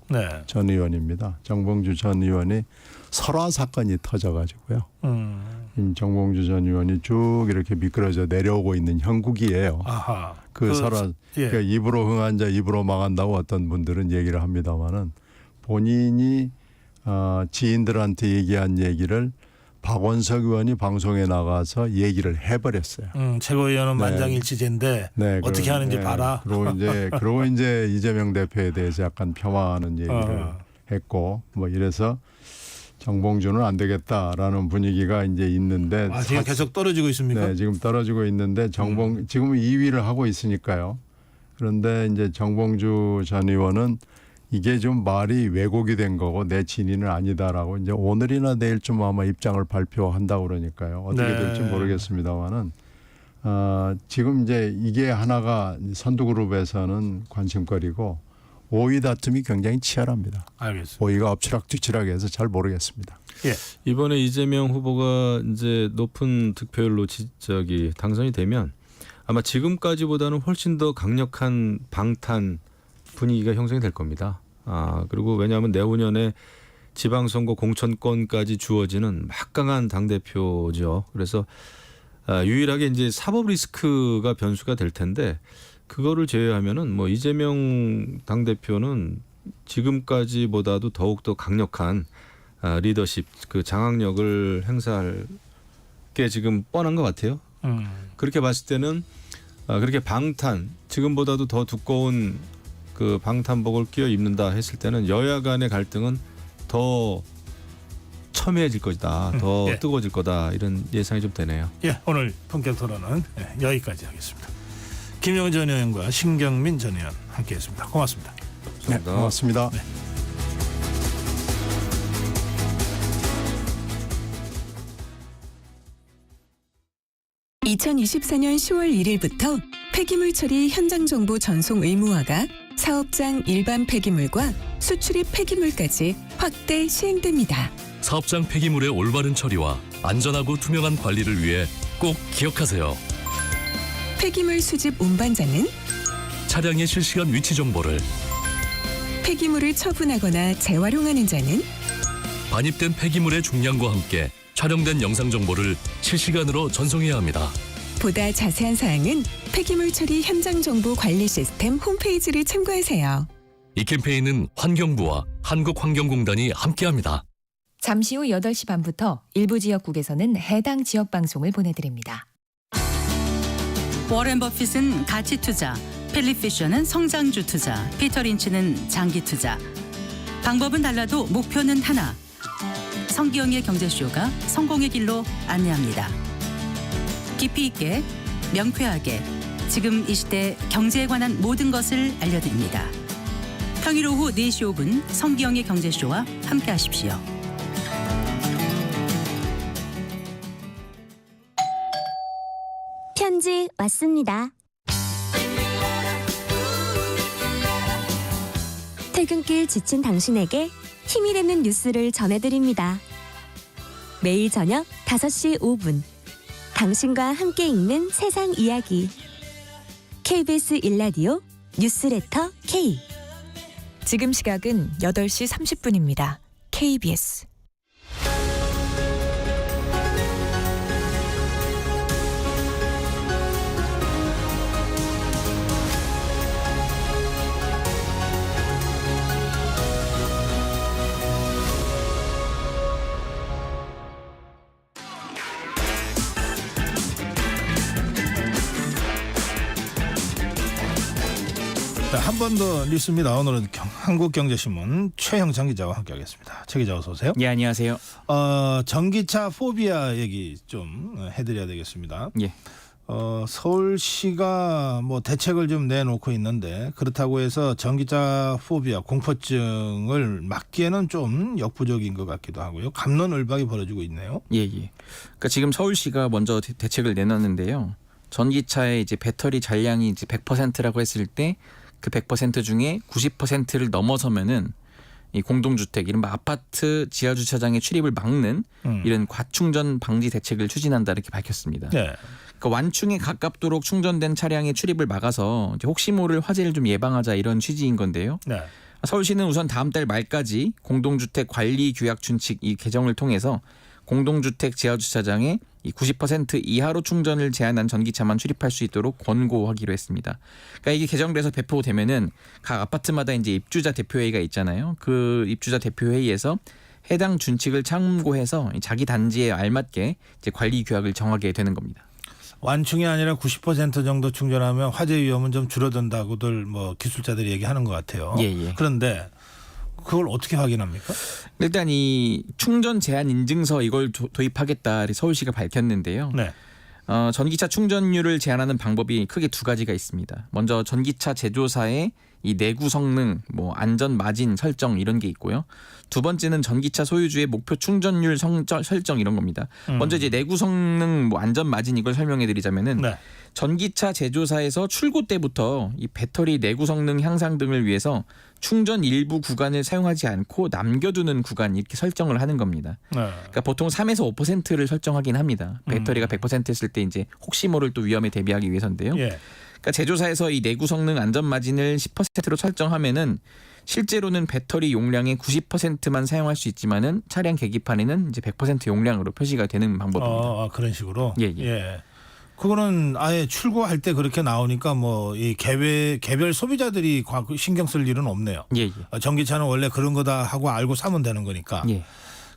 전 의원입니다. 정봉주 전 의원이 설화 사건이 터져가지고요. 정봉주 전 의원이 쭉 이렇게 미끄러져 내려오고 있는 형국이에요. 아하. 그 설화 예. 그러니까 입으로 흥한 자 입으로 망한다고 어떤 분들은 얘기를 합니다마는 본인이 지인들한테 얘기한 얘기를 박원석 의원이 방송에 나가서 얘기를 해버렸어요. 최고위원은 네. 만장일치제인데 어떻게 하는지 봐라. 그리고 이제 이재명 대표에 대해서 약간 폄하하는 얘기를 했고 뭐 이래서 정봉주는 안 되겠다라는 분위기가 이제 있는데 지금 계속 떨어지고 있습니까? 네, 지금 떨어지고 있는데 지금은 2위를 하고 있으니까요. 그런데 이제 정봉주 전 의원은 이게 좀 말이 왜곡이 된 거고 내 진위는 아니다라고 이제 오늘이나 내일쯤 아마 입장을 발표한다고 그러니까요. 어떻게 될지 모르겠습니다만은 지금 이제 이게 하나가 선두그룹에서는 관심거리고 5위 다툼이 굉장히 치열합니다. 알겠습니다. 5위가 엎치락뒤치락해서 잘 모르겠습니다. 예. 이번에 이재명 후보가 이제 높은 득표율로 당선이 되면 아마 지금까지보다는 훨씬 더 강력한 방탄 분위기가 형성이 될 겁니다. 그리고 왜냐하면 내후년에 지방선거 공천권까지 주어지는 막강한 당대표죠. 그래서 유일하게 이제 사법 리스크가 변수가 될 텐데 그거를 제외하면은 뭐 이재명 당대표는 지금까지보다도 더욱더 강력한 리더십 그 장악력을 행사할 게 지금 뻔한 것 같아요. 그렇게 봤을 때는 그렇게 지금보다도 더 두꺼운 그 방탄복을 끼워 입는다 했을 때는 여야 간의 갈등은 더 첨예해질 것이다. 더 뜨거워질 거다. 이런 예상이 좀 되네요. 예, 오늘 본격 토론은 여기까지 하겠습니다. 김영은 전 의원과 신경민 전 의원 함께했습니다. 고맙습니다. 네, 고맙습니다. 네. (2024년 10월 1일부터) 폐기물 처리 현장 정보 전송 의무화가 사업장 일반 폐기물과 수출입 폐기물까지 확대 시행됩니다. 사업장 폐기물의 올바른 처리와 안전하고 투명한 관리를 위해 꼭 기억하세요. 폐기물 수집 운반자는 차량의 실시간 위치 정보를, 폐기물을 처분하거나 재활용하는 자는 반입된 폐기물의 중량과 함께 촬영된 영상 정보를 실시간으로 전송해야 합니다. 보다 자세한 사항은 폐기물 처리 현장 정보 관리 시스템 홈페이지를 참고하세요. 이 캠페인은 환경부와 한국환경공단이 함께합니다. 잠시 후 8시 반부터 일부 지역국에서는 해당 지역 방송을 보내드립니다. 워렌 버핏은 가치 투자, 필립 피셔는 성장주 투자, 피터 린치는 장기 투자. 방법은 달라도 목표는 하나. 성기영의 경제쇼가 성공의 길로 안내합니다. 깊이 있게, 명쾌하게, 지금 이 시대 경제에 관한 모든 것을 알려드립니다. 평일 오후 4시 5분 성기영의 경제쇼와 함께하십시오. 편지 왔습니다. 퇴근길 지친 당신에게 힘이 되는 뉴스를 전해드립니다. 매일 저녁 5시 5분 당신과 함께 읽는 세상 이야기 KBS 1라디오 뉴스레터 K. 지금 시각은 8시 30분입니다. KBS. 한 번 더 뉴스입니다. 오늘은 한국경제신문 최형창 기자와 함께하겠습니다. 최 기자 어서 오세요. 예, 안녕하세요. 전기차 포비아 얘기 좀 해드려야 되겠습니다. 예. 서울시가 뭐 대책을 좀 내놓고 있는데 그렇다고 해서 전기차 포비아 공포증을 막기에는 좀 역부족인 것 같기도 하고요. 갑론을박이 벌어지고 있네요. 예. 그러니까 지금 서울시가 먼저 대책을 내놨는데요. 전기차의 이제 배터리 잔량이 이제 100%라고 했을 때 그 100% 중에 90%를 넘어서면은 이 공동주택, 이른바 아파트 지하 주차장의 출입을 막는 이런 과충전 방지 대책을 추진한다 이렇게 밝혔습니다. 네. 그러니까 완충에 가깝도록 충전된 차량의 출입을 막아서 이제 혹시 모를 화재를 좀 예방하자 이런 취지인 건데요. 네. 서울시는 우선 다음 달 말까지 공동주택 관리 규약 준칙 이 개정을 통해서 공동주택 지하 주차장에 이 90% 이하로 충전을 제한한 전기차만 출입할 수 있도록 권고하기로 했습니다. 그러니까 이게 개정돼서 배포되면은 각 아파트마다 이제 입주자 대표회의가 있잖아요. 그 입주자 대표회의에서 해당 준칙을 참고해서 자기 단지에 알맞게 이제 관리 규약을 정하게 되는 겁니다. 완충이 아니라 90% 정도 충전하면 화재 위험은 좀 줄어든다고들 뭐 기술자들이 얘기하는 것 같아요. 예. 그런데 그걸 어떻게 확인합니까? 일단 이 충전 제한 인증서 이걸 도입하겠다 서울시가 밝혔는데요. 네. 전기차 충전율을 제한하는 방법이 크게 두 가지가 있습니다. 먼저 전기차 제조사의 이 내구 성능, 뭐 안전 마진 설정 이런 게 있고요. 두 번째는 전기차 소유주의 목표 충전율 설정 이런 겁니다. 먼저 이제 내구 성능, 뭐 안전 마진 이걸 설명해 드리자면은 네. 전기차 제조사에서 출고 때부터 이 배터리 내구 성능 향상 등을 위해서 충전 일부 구간을 사용하지 않고 남겨두는 구간 이렇게 설정을 하는 겁니다. 네. 그러니까 보통 3에서 5%를 설정하긴 합니다. 배터리가 100% 했을 때 이제 혹시 모를 또 위험에 대비하기 위해서인데요. 예. 그러니까 제조사에서 이 내구 성능 안전 마진을 10%로 설정하면은 실제로는 배터리 용량의 90%만 사용할 수 있지만은 차량 계기판에는 이제 100% 용량으로 표시가 되는 방법입니다. 그런 식으로. 예. 그거는 아예 출고할 때 그렇게 나오니까 뭐 이 개별 소비자들이 신경 쓸 일은 없네요. 예. 전기차는 원래 그런 거다 하고 알고 사면 되는 거니까. 예.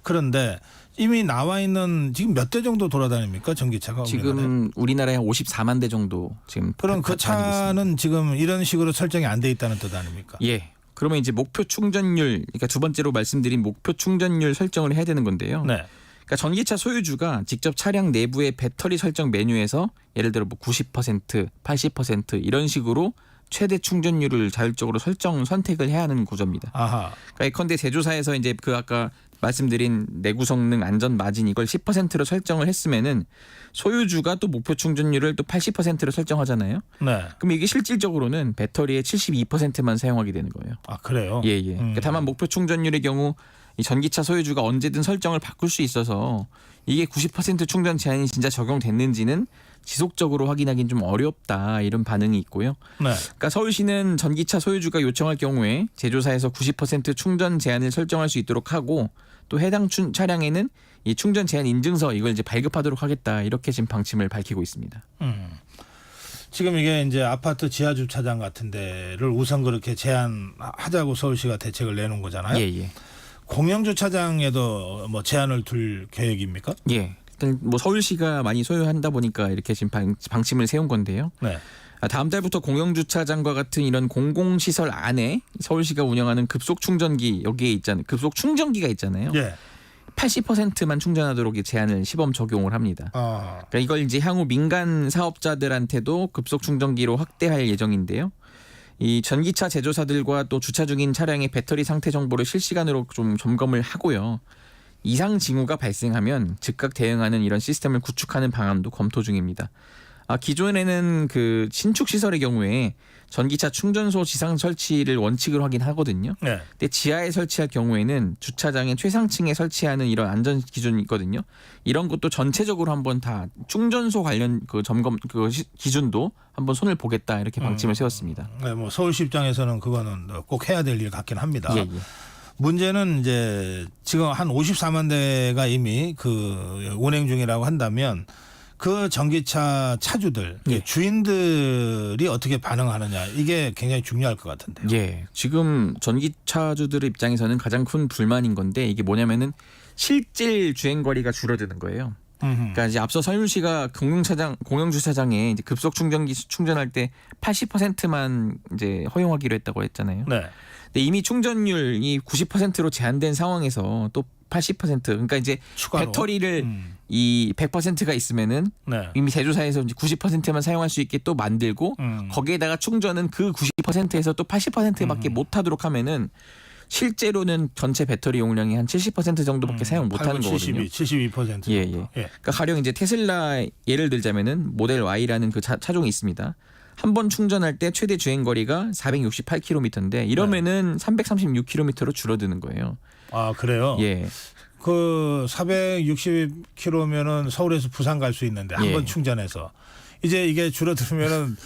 그런데 이미 나와 있는 지금 몇 대 정도 돌아다닙니까 전기차가? 지금 우리나라에 한 54만 대 정도 지금. 그럼 그 차는 지금 이런 식으로 설정이 안 돼 있다는 뜻 아닙니까? 예. 그러면 이제 목표 충전율, 그러니까 두 번째로 말씀드린 목표 충전율 설정을 해야 되는 건데요. 네. 그러니까 전기차 소유주가 직접 차량 내부의 배터리 설정 메뉴에서 예를 들어 뭐 90%, 80% 이런 식으로 최대 충전율을 자율적으로 선택을 해야 하는 구조입니다. 아하. 그러니까 예컨대 제조사에서 이제 그 아까 말씀드린 내구 성능 안전 마진 이걸 10%로 설정을 했으면은 소유주가 또 목표 충전율을 또 80%로 설정하잖아요. 네. 그럼 이게 실질적으로는 배터리의 72%만 사용하게 되는 거예요. 아, 그래요? 예. 그러니까 다만 목표 충전율의 경우 이 전기차 소유주가 언제든 설정을 바꿀 수 있어서 이게 90% 충전 제한이 진짜 적용됐는지는 지속적으로 확인하기는 좀 어렵다 이런 반응이 있고요. 네. 그러니까 서울시는 전기차 소유주가 요청할 경우에 제조사에서 90% 충전 제한을 설정할 수 있도록 하고 또 해당 차량에는 이 충전 제한 인증서 이걸 이제 발급하도록 하겠다 이렇게 지금 방침을 밝히고 있습니다. 지금 이게 이제 아파트 지하 주차장 같은 데를 우선 그렇게 제한하자고 서울시가 대책을 내놓은 거잖아요. 예. 공영 주차장에도 뭐 제한을 둘 계획입니까? 예. 일단 뭐 서울시가 많이 소유한다 보니까 이렇게 지금 방침을 세운 건데요. 네. 다음 달부터 공영 주차장과 같은 이런 공공시설 안에 서울시가 운영하는 급속 충전기 여기에 있잖아요. 급속 충전기가 있잖아요. 예. 80%만 충전하도록 제한을 시범 적용을 합니다. 그러니까 이걸 이제 향후 민간 사업자들한테도 급속 충전기로 확대할 예정인데요. 이 전기차 제조사들과 또 주차 중인 차량의 배터리 상태 정보를 실시간으로 좀 점검을 하고요. 이상 징후가 발생하면 즉각 대응하는 이런 시스템을 구축하는 방안도 검토 중입니다. 기존에는 그 신축 시설의 경우에 전기차 충전소 지상 설치를 원칙으로 하긴 하거든요. 네. 근데 지하에 설치할 경우에는 주차장의 최상층에 설치하는 이런 안전 기준이 있거든요. 이런 것도 전체적으로 한번 다 충전소 관련 그 점검 그 기준도 한번 손을 보겠다 이렇게 방침을 세웠습니다. 네, 뭐 서울시 입장에서는 그거는 꼭 해야 될 일 같긴 합니다. 예, 예. 문제는 이제 지금 한 54만 대가 이미 그 운행 중이라고 한다면 그 전기차 차주들 예. 주인들이 어떻게 반응하느냐 이게 굉장히 중요할 것 같은데요. 예, 지금 전기차주들 입장에서는 가장 큰 불만인 건데 이게 뭐냐면은 실질 주행 거리가 줄어드는 거예요. 그러니까 이제 앞서 서울시가 공영 주차장에 이제 급속 충전기 충전할 때 80%만 이제 허용하기로 했다고 했잖아요. 네. 근데 이미 충전율이 90%로 제한된 상황에서 또 80% 그러니까 이제 추가로? 배터리를 이 100%가 있으면은 네. 이미 제조사에서 이제 90%만 사용할 수 있게 또 만들고 거기에다가 충전은 그 90%에서 또 80%밖에 못 하도록 하면은 실제로는 전체 배터리 용량이 한 70% 정도밖에 사용 못 하는 거거든요. 72%. 예, 예. 그러니까 가령 이제 테슬라 예를 들자면은 모델 Y라는 그 차종이 있습니다. 한 번 충전할 때 최대 주행 거리가 468km인데 이러면은 336km로 줄어드는 거예요. 아, 그래요? 예. 그 460km면은 서울에서 부산 갈 수 있는데 한 예. 번 충전해서 이제 이게 줄어들면은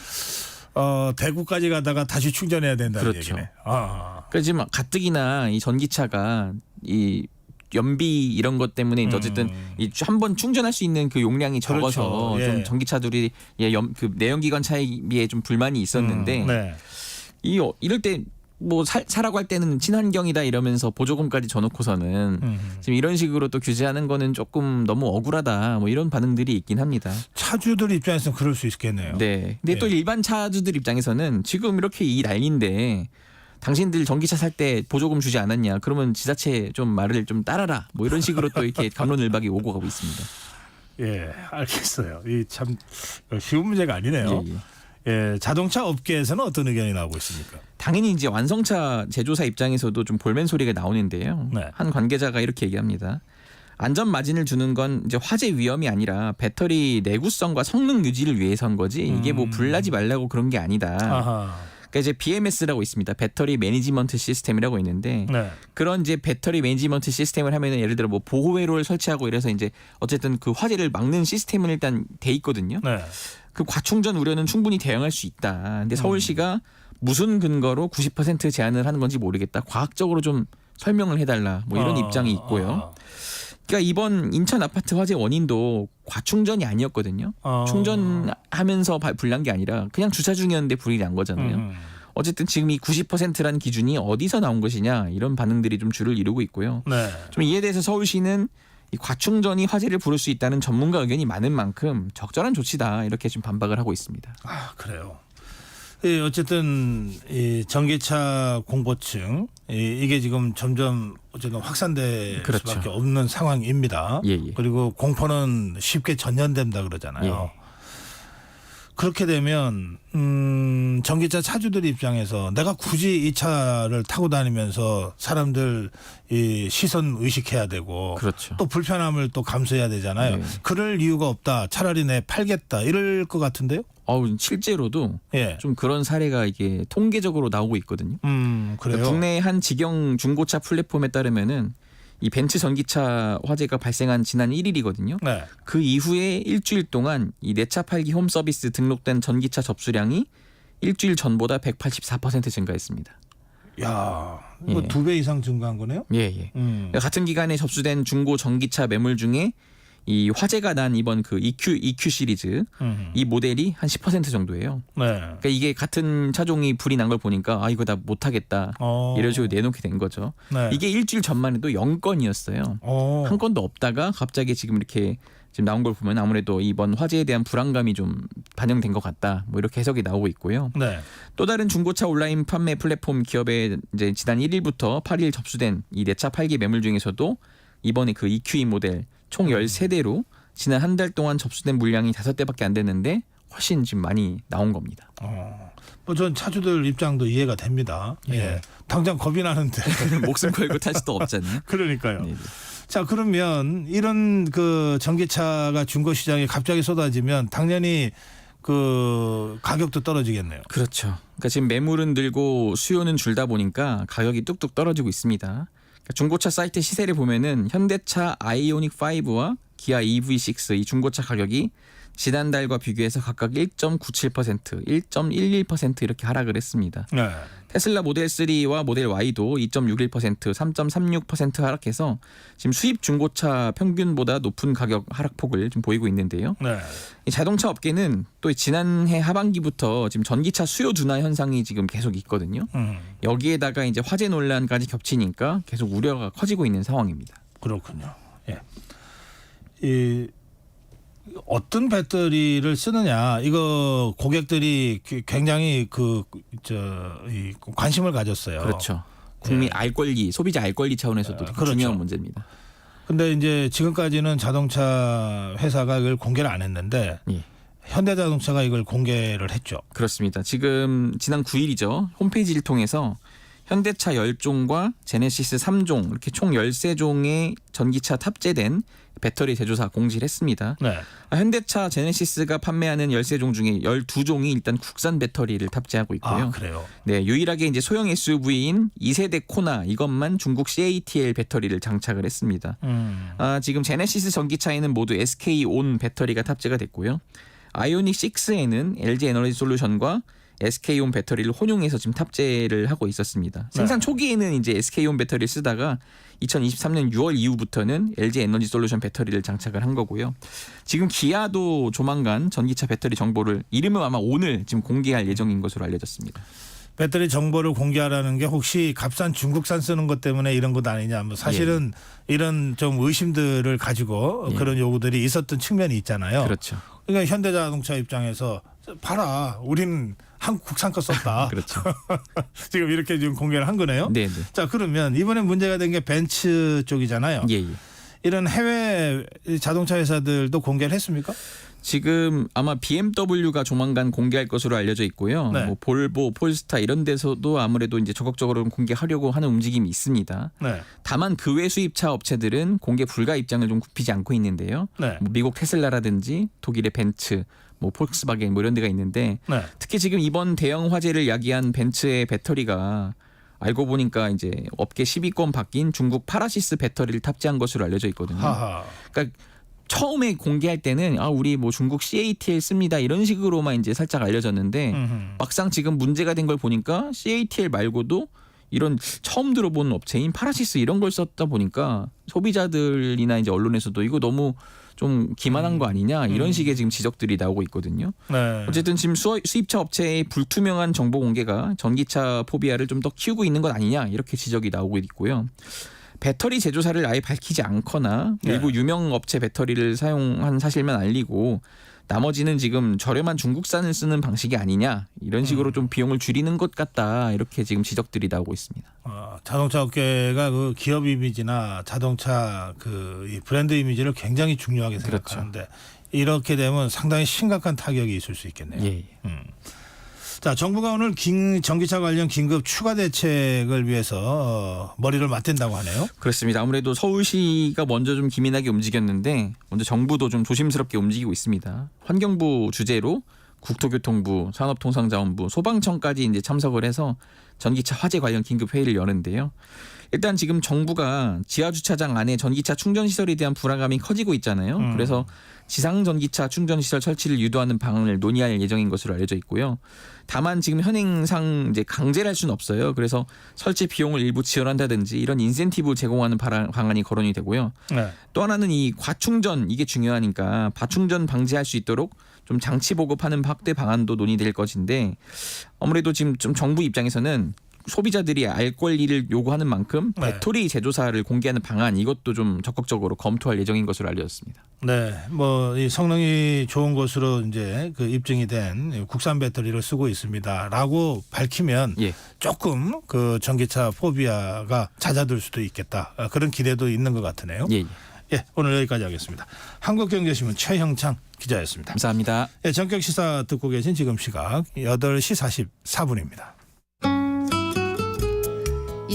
대구까지 가다가 다시 충전해야 된다는 그렇죠. 얘기네. 그러니까 지금 가뜩이나 이 전기차가 이 연비 이런 것 때문에 이제 어쨌든 이 한 번 충전할 수 있는 그 용량이 적어서 그렇죠. 예. 좀 전기차들이 그 내연기관차에 비해 좀 불만이 있었는데 네. 이럴 때 뭐 사라고 할 때는 친환경이다 이러면서 보조금까지 줘놓고서는 지금 이런 식으로 또 규제하는 거는 조금 너무 억울하다 뭐 이런 반응들이 있긴 합니다. 차주들 입장에서는 그럴 수 있겠네요. 네. 근데 예. 또 일반 차주들 입장에서는 지금 이렇게 이 난리인데 당신들 전기차 살 때 보조금 주지 않았냐? 그러면 지자체 좀 말을 좀 따라라. 뭐 이런 식으로 또 이렇게 갑론을박이 오고 가고 있습니다. 예, 알겠어요. 이 참 쉬운 문제가 아니네요. 예, 예. 예, 자동차 업계에서는 어떤 의견이 나오고 있습니까? 당연히 이제 완성차 제조사 입장에서도 좀 볼멘 소리가 나오는데요. 네. 한 관계자가 이렇게 얘기합니다. 안전 마진을 주는 건 이제 화재 위험이 아니라 배터리 내구성과 성능 유지를 위해서인 거지 이게 뭐 불나지 말라고 그런 게 아니다. 아하. 그러니까 이제 BMS라고 있습니다. 배터리 매니지먼트 시스템이라고 있는데 네. 그런 이제 배터리 매니지먼트 시스템을 하면은 예를 들어 뭐 보호 회로를 설치하고 이래서 이제 어쨌든 그 화재를 막는 시스템은 일단 돼 있거든요. 네. 그 과충전 우려는 충분히 대응할 수 있다. 근데 서울시가 무슨 근거로 90% 제한을 하는 건지 모르겠다. 과학적으로 좀 설명을 해달라. 뭐 이런 입장이 있고요. 그러니까 이번 인천 아파트 화재 원인도 과충전이 아니었거든요. 충전하면서 불난 게 아니라 그냥 주차 중이었는데 불이 난 거잖아요. 어쨌든 지금 이 90%라는 기준이 어디서 나온 것이냐 이런 반응들이 좀 주를 이루고 있고요. 네. 좀 이에 대해서 서울시는 이 과충전이 화재를 부를 수 있다는 전문가 의견이 많은 만큼 적절한 조치다 이렇게 좀 반박을 하고 있습니다. 아, 그래요. 예, 어쨌든 이 전기차 공포증 이게 지금 점점 어쨌든 확산될 그렇죠. 수밖에 없는 상황입니다. 예, 예. 그리고 공포는 쉽게 전염된다 그러잖아요. 예. 그렇게 되면 전기차 차주들 입장에서 내가 굳이 이 차를 타고 다니면서 사람들 이 시선 의식해야 되고 그렇죠. 또 불편함을 또 감수해야 되잖아요. 네. 그럴 이유가 없다. 차라리 내 팔겠다. 이럴 것 같은데요. 실제로도 예. 좀 그런 사례가 이게 통계적으로 나오고 있거든요. 그래요. 그러니까 국내 한 직영 중고차 플랫폼에 따르면은 이 벤츠 전기차 화재가 발생한 지난 1일이거든요. 네. 그 이후에 일주일 동안 이 내 차 팔기 홈 서비스 등록된 전기차 접수량이 일주일 전보다 184% 증가했습니다. 야, 이거 예. 2배 이상 증가한 거네요? 예, 예. 그러니까 같은 기간에 접수된 중고 전기차 매물 중에 이 화재가 난 이번 그 EQ 시리즈 이 모델이 한 10% 정도예요. 네. 그러니까 이게 같은 차종이 불이 난 걸 보니까 이거 다 못하겠다 이런 식으로 내놓게 된 거죠. 네. 이게 일주일 전만 해도 0건이었어요. 한 건도 없다가 갑자기 지금 이렇게 지금 나온 걸 보면 아무래도 이번 화재에 대한 불안감이 좀 반영된 것 같다. 뭐 이렇게 해석이 나오고 있고요. 네. 또 다른 중고차 온라인 판매 플랫폼 기업에 이제 지난 1일부터 8일 접수된 이 내 차 팔기 매물 중에서도 이번에 그 EQE 모델 총 13대로 지난 한 달 동안 접수된 물량이 5대밖에 안 됐는데 훨씬 지금 많이 나온 겁니다. 뭐 전 차주들 입장도 이해가 됩니다. 예. 당장 겁이 나는데 목숨 걸고 탈 수도 없잖아요. 그러니까요. 네. 자, 그러면 이런 그 전기차가 중고 시장에 갑자기 쏟아지면 당연히 그 가격도 떨어지겠네요. 그렇죠. 그러니까 지금 매물은 늘고 수요는 줄다 보니까 가격이 뚝뚝 떨어지고 있습니다. 그러니까 중고차 사이트 시세를 보면은 현대차 아이오닉 5와 기아 EV6 이 중고차 가격이 지난달과 비교해서 각각 1.97%, 1.11% 이렇게 하락을 했습니다. 네. 테슬라 모델 3와 모델 Y도 2.61%, 3.36% 하락해서 지금 수입 중고차 평균보다 높은 가격 하락폭을 좀 보이고 있는데요. 네. 이 자동차 업계는 또 지난해 하반기부터 지금 전기차 수요 둔화 현상이 지금 계속 있거든요. 여기에다가 이제 화재 논란까지 겹치니까 계속 우려가 커지고 있는 상황입니다. 그렇군요. 예. 이 어떤 배터리를 쓰느냐 이거 고객들이 굉장히 이 관심을 가졌어요. 그렇죠. 국민 알 권리, 소비자 알 권리 차원에서도 그렇죠. 중요한 문제입니다. 근데 이제 지금까지는 자동차 회사가 이걸 공개를 안 했는데 예. 현대자동차가 이걸 공개를 했죠. 그렇습니다. 지금 지난 9일이죠. 홈페이지를 통해서 현대차 10종과 제네시스 3종 이렇게 총 13종의 전기차 탑재된 배터리 제조사 공지를 했습니다. 네. 현대차 제네시스가 판매하는 13종 중에 12종이 일단 국산 배터리를 탑재하고 있고요. 아, 그래요? 네, 유일하게 이제 소형 SUV인 2세대 코나 이것만 중국 CATL 배터리를 장착을 했습니다. 지금 제네시스 전기차에는 모두 SK온 배터리가 탑재가 됐고요. 아이오닉 6에는 LG 에너지 솔루션과 SK온 배터리를 혼용해서 지금 탑재를 하고 있었습니다. 생산 초기에는 이제 SK온 배터리를 쓰다가 2023년 6월 이후부터는 LG 에너지 솔루션 배터리를 장착을 한 거고요. 지금 기아도 조만간 전기차 배터리 정보를 이름은 아마 오늘 지금 공개할 예정인 것으로 알려졌습니다. 배터리 정보를 공개하라는 게 혹시 값싼 중국산 쓰는 것 때문에 이런 것 아니냐. 뭐 사실은 이런 좀 의심들을 가지고 그런 요구들이 있었던 측면이 있잖아요. 그렇죠. 그러니까 현대자동차 입장에서 봐라, 우리는 한국 국산 거 썼다. 그렇죠. 지금 이렇게 지금 공개를 한 거네요. 네. 자, 그러면 이번에 문제가 된 게 벤츠 쪽이잖아요. 예. 이런 해외 자동차 회사들도 공개를 했습니까? 지금 아마 BMW가 조만간 공개할 것으로 알려져 있고요. 네. 뭐 볼보, 폴스타 이런 데서도 아무래도 이제 적극적으로 공개하려고 하는 움직임이 있습니다. 네. 다만 그 외 수입차 업체들은 공개 불가 입장을 좀 굽히지 않고 있는데요. 네. 뭐 미국 테슬라라든지 독일의 벤츠, 뭐 폴크스바겐 뭐 이런 데가 있는데 네. 특히 지금 이번 대형 화재를 야기한 벤츠의 배터리가 알고 보니까 이제 업계 10위권 바뀐 중국 파라시스 배터리를 탑재한 것으로 알려져 있거든요. 하하. 그러니까 처음에 공개할 때는 우리 뭐 중국 CATL 씁니다 이런 식으로만 이제 살짝 알려졌는데 막상 지금 문제가 된 걸 보니까 CATL 말고도 이런 처음 들어보는 업체인 파라시스 이런 걸 썼다 보니까 소비자들이나 이제 언론에서도 이거 너무 좀 기만한 거 아니냐 이런 식의 지금 지적들이 나오고 있거든요. 네. 어쨌든 지금 수입차 업체의 불투명한 정보 공개가 전기차 포비아를 좀 더 키우고 있는 것 아니냐 이렇게 지적이 나오고 있고요. 배터리 제조사를 아예 밝히지 않거나 일부 유명 업체 배터리를 사용한 사실만 알리고 나머지는 지금 저렴한 중국산을 쓰는 방식이 아니냐 이런 식으로 좀 비용을 줄이는 것 같다 이렇게 지금 지적들이 나오고 있습니다. 자동차 업계가 그 기업 이미지나 자동차 이 브랜드 이미지를 굉장히 중요하게 생각하는데 그렇죠. 이렇게 되면 상당히 심각한 타격이 있을 수 있겠네요. 예. 자, 정부가 오늘 전기차 관련 긴급 추가 대책을 위해서 머리를 맞댄다고 하네요. 그렇습니다. 아무래도 서울시가 먼저 좀 기민하게 움직였는데 먼저 정부도 좀 조심스럽게 움직이고 있습니다. 환경부 주재로 국토교통부, 산업통상자원부, 소방청까지 이제 참석을 해서 전기차 화재 관련 긴급 회의를 여는데요. 일단 지금 정부가 지하주차장 안에 전기차 충전 시설에 대한 불안감이 커지고 있잖아요. 그래서 지상 전기차 충전 시설 설치를 유도하는 방안을 논의할 예정인 것으로 알려져 있고요. 다만 지금 현행상 이제 강제를 할 수는 없어요. 그래서 설치 비용을 일부 지원한다든지 이런 인센티브 제공하는 방안이 거론이 되고요. 네. 또 하나는 이 과충전 이게 중요하니까 과충전 방지할 수 있도록 좀 장치 보급하는 확대 방안도 논의될 것인데 아무래도 지금 좀 정부 입장에서는 소비자들이 알 권리를 요구하는 만큼 배터리 제조사를 공개하는 방안 이것도 좀 적극적으로 검토할 예정인 것으로 알려졌습니다. 네, 뭐 이 성능이 좋은 것으로 이제 그 입증이 된 국산 배터리를 쓰고 있습니다라고 밝히면 조금 그 전기차 포비아가 잦아들 수도 있겠다 그런 기대도 있는 것 같으네요. 예, 오늘 여기까지 하겠습니다. 한국경제신문 최형창 기자였습니다. 감사합니다. 예, 전격 시사 듣고 계신 지금 시각 8시 44분입니다.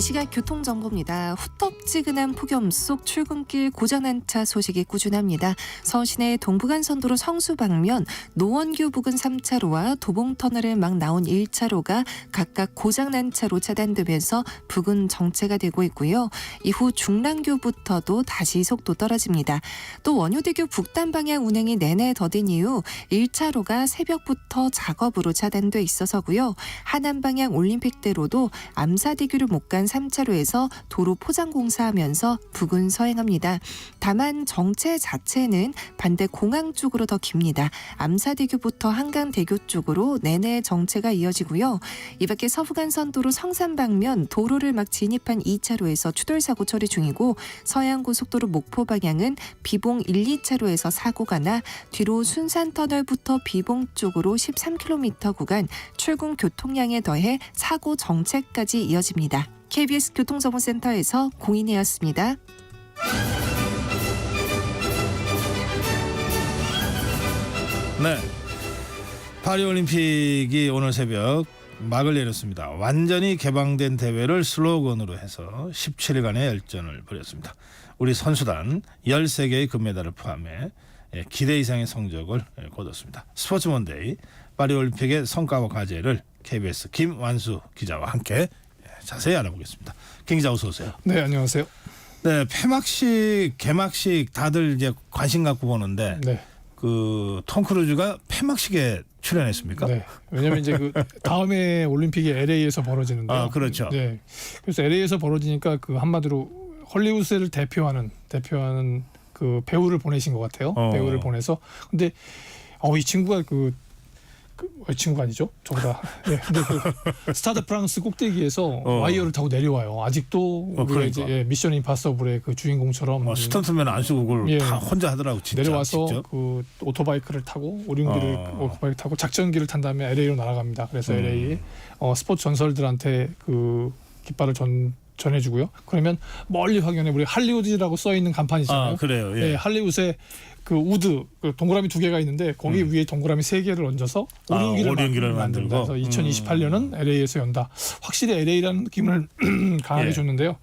시각 교통정보입니다. 후텁지근한 폭염 속 출근길 고장난 차 소식이 꾸준합니다. 서울시내 동부간선도로 성수 방면 노원교 부근 3차로와 도봉터널을 막 나온 1차로가 각각 고장난 차로 차단되면서 부근 정체가 되고 있고요. 이후 중랑교부터도 다시 속도 떨어집니다. 또 원효대교 북단 방향 운행이 내내 더딘 이후 1차로가 새벽부터 작업으로 차단돼 있어서고요. 하남 방향 올림픽대로도 암사대교를 못 간 3차로에서 도로 포장 공사하면서 부근 서행합니다. 다만 정체 자체는 반대 공항 쪽으로 더 깁니다. 암사대교부터 한강대교 쪽으로 내내 정체가 이어지고요. 이 밖에 서부간선도로 성산 방면 도로를 막 진입한 2차로에서 추돌사고 처리 중이고 서해안고속도로 목포 방향은 비봉 1, 2차로에서 사고가 나 뒤로 순산터널부터 비봉 쪽으로 13km 구간 출근 교통량에 더해 사고 정체까지 이어집니다. KBS 교통정보센터에서 공인혜였습니다. 네, 파리올림픽이 오늘 새벽 막을 내렸습니다. 완전히 개방된 대회를 슬로건으로 해서 17일간의 열전을 벌였습니다. 우리 선수단 13개의 금메달을 포함해 기대 이상의 성적을 거뒀습니다. 스포츠 먼데이 파리올림픽의 성과와 과제를 KBS 김완수 기자와 함께 자세히 알아보겠습니다. 김 기자 어서 오세요. 네, 안녕하세요. 네, 폐막식, 개막식 다들 이제 관심 갖고 보는데 네. 그 톰 크루즈가 폐막식에 출연했습니까? 네. 왜냐하면 이제 그 다음에 올림픽이 LA에서 벌어지는데요. 아, 그렇죠. 네. 그래서 LA에서 벌어지니까 그 한마디로 헐리우드를 대표하는 그 배우를 보내신 것 같아요. 배우를 보내서 근데 이 친구가 친구가 아니죠? 저보다. 네, 근데 그 스타드 프랑스 꼭대기에서 와이어를 타고 내려와요. 아직도 그러니까. 이제 미션 임파서블의 그 주인공처럼 스턴트맨 안 쓰고 그걸 다 혼자 하더라고. 진짜. 내려와서 직접. 그 오토바이크를 타고 오토바이크 타고 작전기를 탄 다음에 LA로 날아갑니다. 그래서 LA에 스포츠 전설들한테 그 깃발을 전해주고요. 그러면 멀리 확인해 우리 할리우드라고 써 있는 간판 있잖아요. 아, 그래요. 예. 네, 할리우드에 그 우드 그 동그라미 2개가 있는데 거기 위에 동그라미 3개를 얹어서 오륜기를 만듭니다. 그래서 2028년은 LA에서 연다. 확실히 LA라는 느낌을 강하게 줬는데요.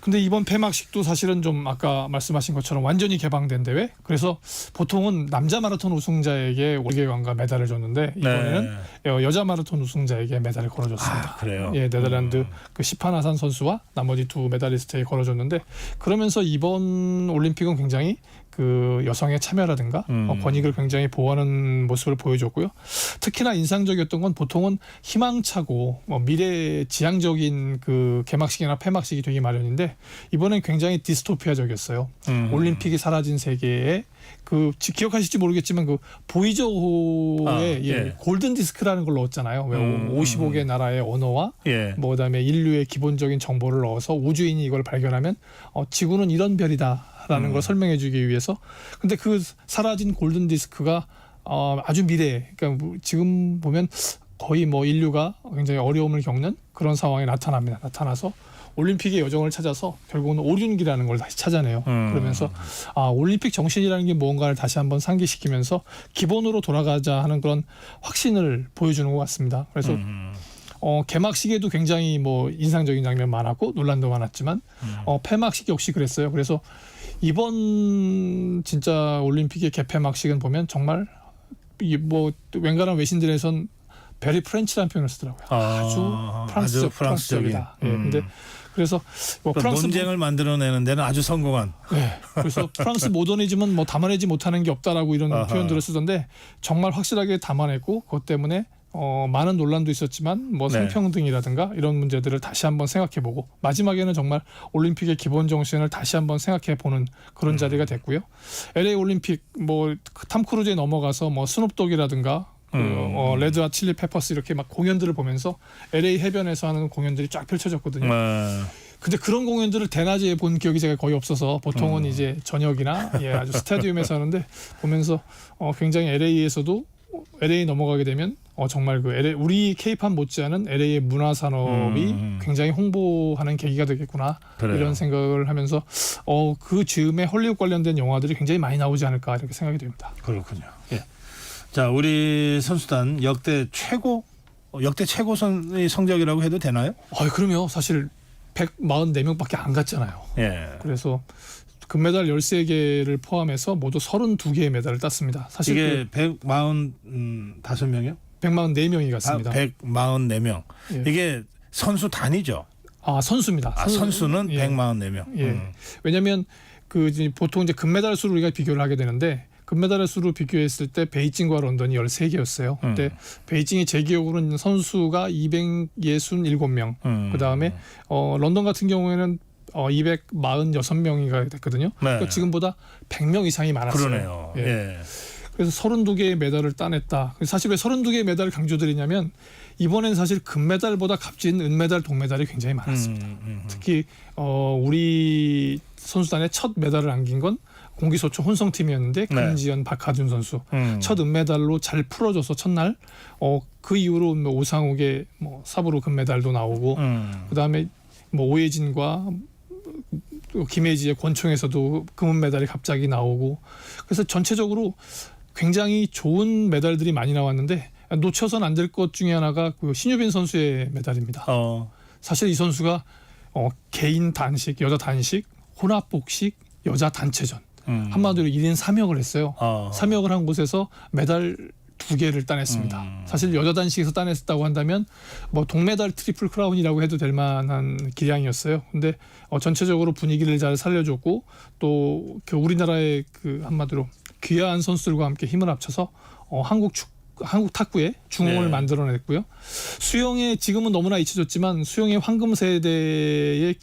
근데 이번 폐막식도 사실은 좀 아까 말씀하신 것처럼 완전히 개방된 대회. 그래서 보통은 남자 마라톤 우승자에게 월계관과 메달을 줬는데 이번에는 여자 마라톤 우승자에게 메달을 걸어줬습니다. 그래요. 예, 네덜란드 그 시파나산 선수와 나머지 두 메달리스트에 걸어줬는데 그러면서 이번 올림픽은 굉장히 그 여성의 참여라든가 권익을 굉장히 보호하는 모습을 보여줬고요. 특히나 인상적이었던 건 보통은 희망차고 미래 지향적인 그 개막식이나 폐막식이 되기 마련인데 이번엔 굉장히 디스토피아적이었어요. 올림픽이 사라진 세계에 그 기억하실지 모르겠지만 그 보이저호의 골든 디스크라는 걸 넣었잖아요. 왜 55개 나라의 언어와 뭐 그다음에 인류의 기본적인 정보를 넣어서 우주인이 이걸 발견하면 지구는 이런 별이다라는 걸 설명해주기 위해서. 근데 그 사라진 골든 디스크가 아주 미래, 그러니까 지금 보면 거의 뭐 인류가 굉장히 어려움을 겪는 그런 상황에 나타납니다. 나타나서 올림픽의 여정을 찾아서 결국은 오륜기라는 걸 다시 찾아내요. 그러면서 올림픽 정신이라는 게 무언가를 다시 한번 상기시키면서 기본으로 돌아가자 하는 그런 확신을 보여주는 것 같습니다. 그래서 개막식에도 굉장히 뭐 인상적인 장면 많았고 논란도 많았지만 폐막식 역시 그랬어요. 그래서 이번 진짜 올림픽의 개폐막식은 보면 정말 뭐 웬간한 외신들에선 베리 프렌치라는 표현을 쓰더라고요. 아주 프랑스적이다. 예, 근데 그래서 뭐 프랑스 논쟁을 만들어내는 데는 아주 성공한. 네. 그래서 프랑스 모더니즘은 뭐 담아내지 못하는 게 없다라고 이런 표현들을 쓰던데 정말 확실하게 담아냈고 그것 때문에 많은 논란도 있었지만 뭐 성평등이라든가 이런 문제들을 다시 한번 생각해보고 마지막에는 정말 올림픽의 기본 정신을 다시 한번 생각해보는 그런 자리가 됐고요. LA 올림픽 뭐 탐 크루즈에 넘어가서 뭐 스눕독이라든가 레드와 칠리 페퍼스 이렇게 막 공연들을 보면서 LA 해변에서 하는 공연들이 쫙 펼쳐졌거든요. 근데 그런 공연들을 대낮에 본 기억이 제가 거의 없어서 보통은 이제 저녁이나 아주 스타디움에서 하는데 보면서 굉장히 LA에서도 LA 넘어가게 되면 정말 그 LA, 우리 K-팝 못지않은 LA의 문화 산업이 굉장히 홍보하는 계기가 되겠구나. 그래요. 이런 생각을 하면서 그 즈음에 헐리우드 관련된 영화들이 굉장히 많이 나오지 않을까 이렇게 생각이 됩니다. 그렇군요. 예. 자, 우리 선수단 역대 최고 선의 성적이라고 해도 되나요? 그럼요. 사실 144명밖에 안 갔잖아요. 예. 그래서 금메달 13개를 포함해서 모두 32개의 메달을 땄습니다. 사실 이게 145명이요? 144명이 갔습니다. 144명. 예. 이게 선수 단위죠. 선수입니다. 선수는 예. 144명. 예. 왜냐하면 보통 이제 금메달 수를 우리가 비교를 하게 되는데 금메달의 수를 비교했을 때 베이징과 런던이 13개였어요. 근데 베이징이 제 기억으로는 선수가 267명. 그다음에 런던 같은 경우에는 246명이가 됐거든요. 네. 그러니까 지금보다 100명 이상이 많았어요. 그러네요. 예. 예. 그래서 32개의 메달을 따냈다. 사실 왜 32개의 메달을 강조드리냐면 이번엔 사실 금메달보다 값진 은메달, 동메달이 굉장히 많았습니다. 특히 우리 선수단의 첫 메달을 안긴 건 공기소초 혼성팀이었는데 금지연, 박하준 선수 첫 은메달로 잘 풀어줘서 첫날 그 이후로 오상욱의 사부로 금메달도 나오고 그다음에 오해진과 김혜지의 권총에서도 금메달이 갑자기 나오고 그래서 전체적으로 굉장히 좋은 메달들이 많이 나왔는데 놓쳐선 안 될 것 중에 하나가 그 신유빈 선수의 메달입니다. 사실 이 선수가 개인 단식, 여자 단식, 혼합 복식, 여자 단체전 한마디로 1인 3역을 했어요. 3역을 한 곳에서 메달 2개를 따냈습니다. 사실 여자 단식에서 따냈다고 한다면 동메달 트리플 크라운이라고 해도 될 만한 기량이었어요. 근데 전체적으로 분위기를 잘 살려줬고 또 우리나라의 한마디로 귀한 선수들과 함께 힘을 합쳐서 한국 탁구의 중흥을 만들어냈고요. 수영에 지금은 너무나 잊혀졌지만 수영의 황금 세대의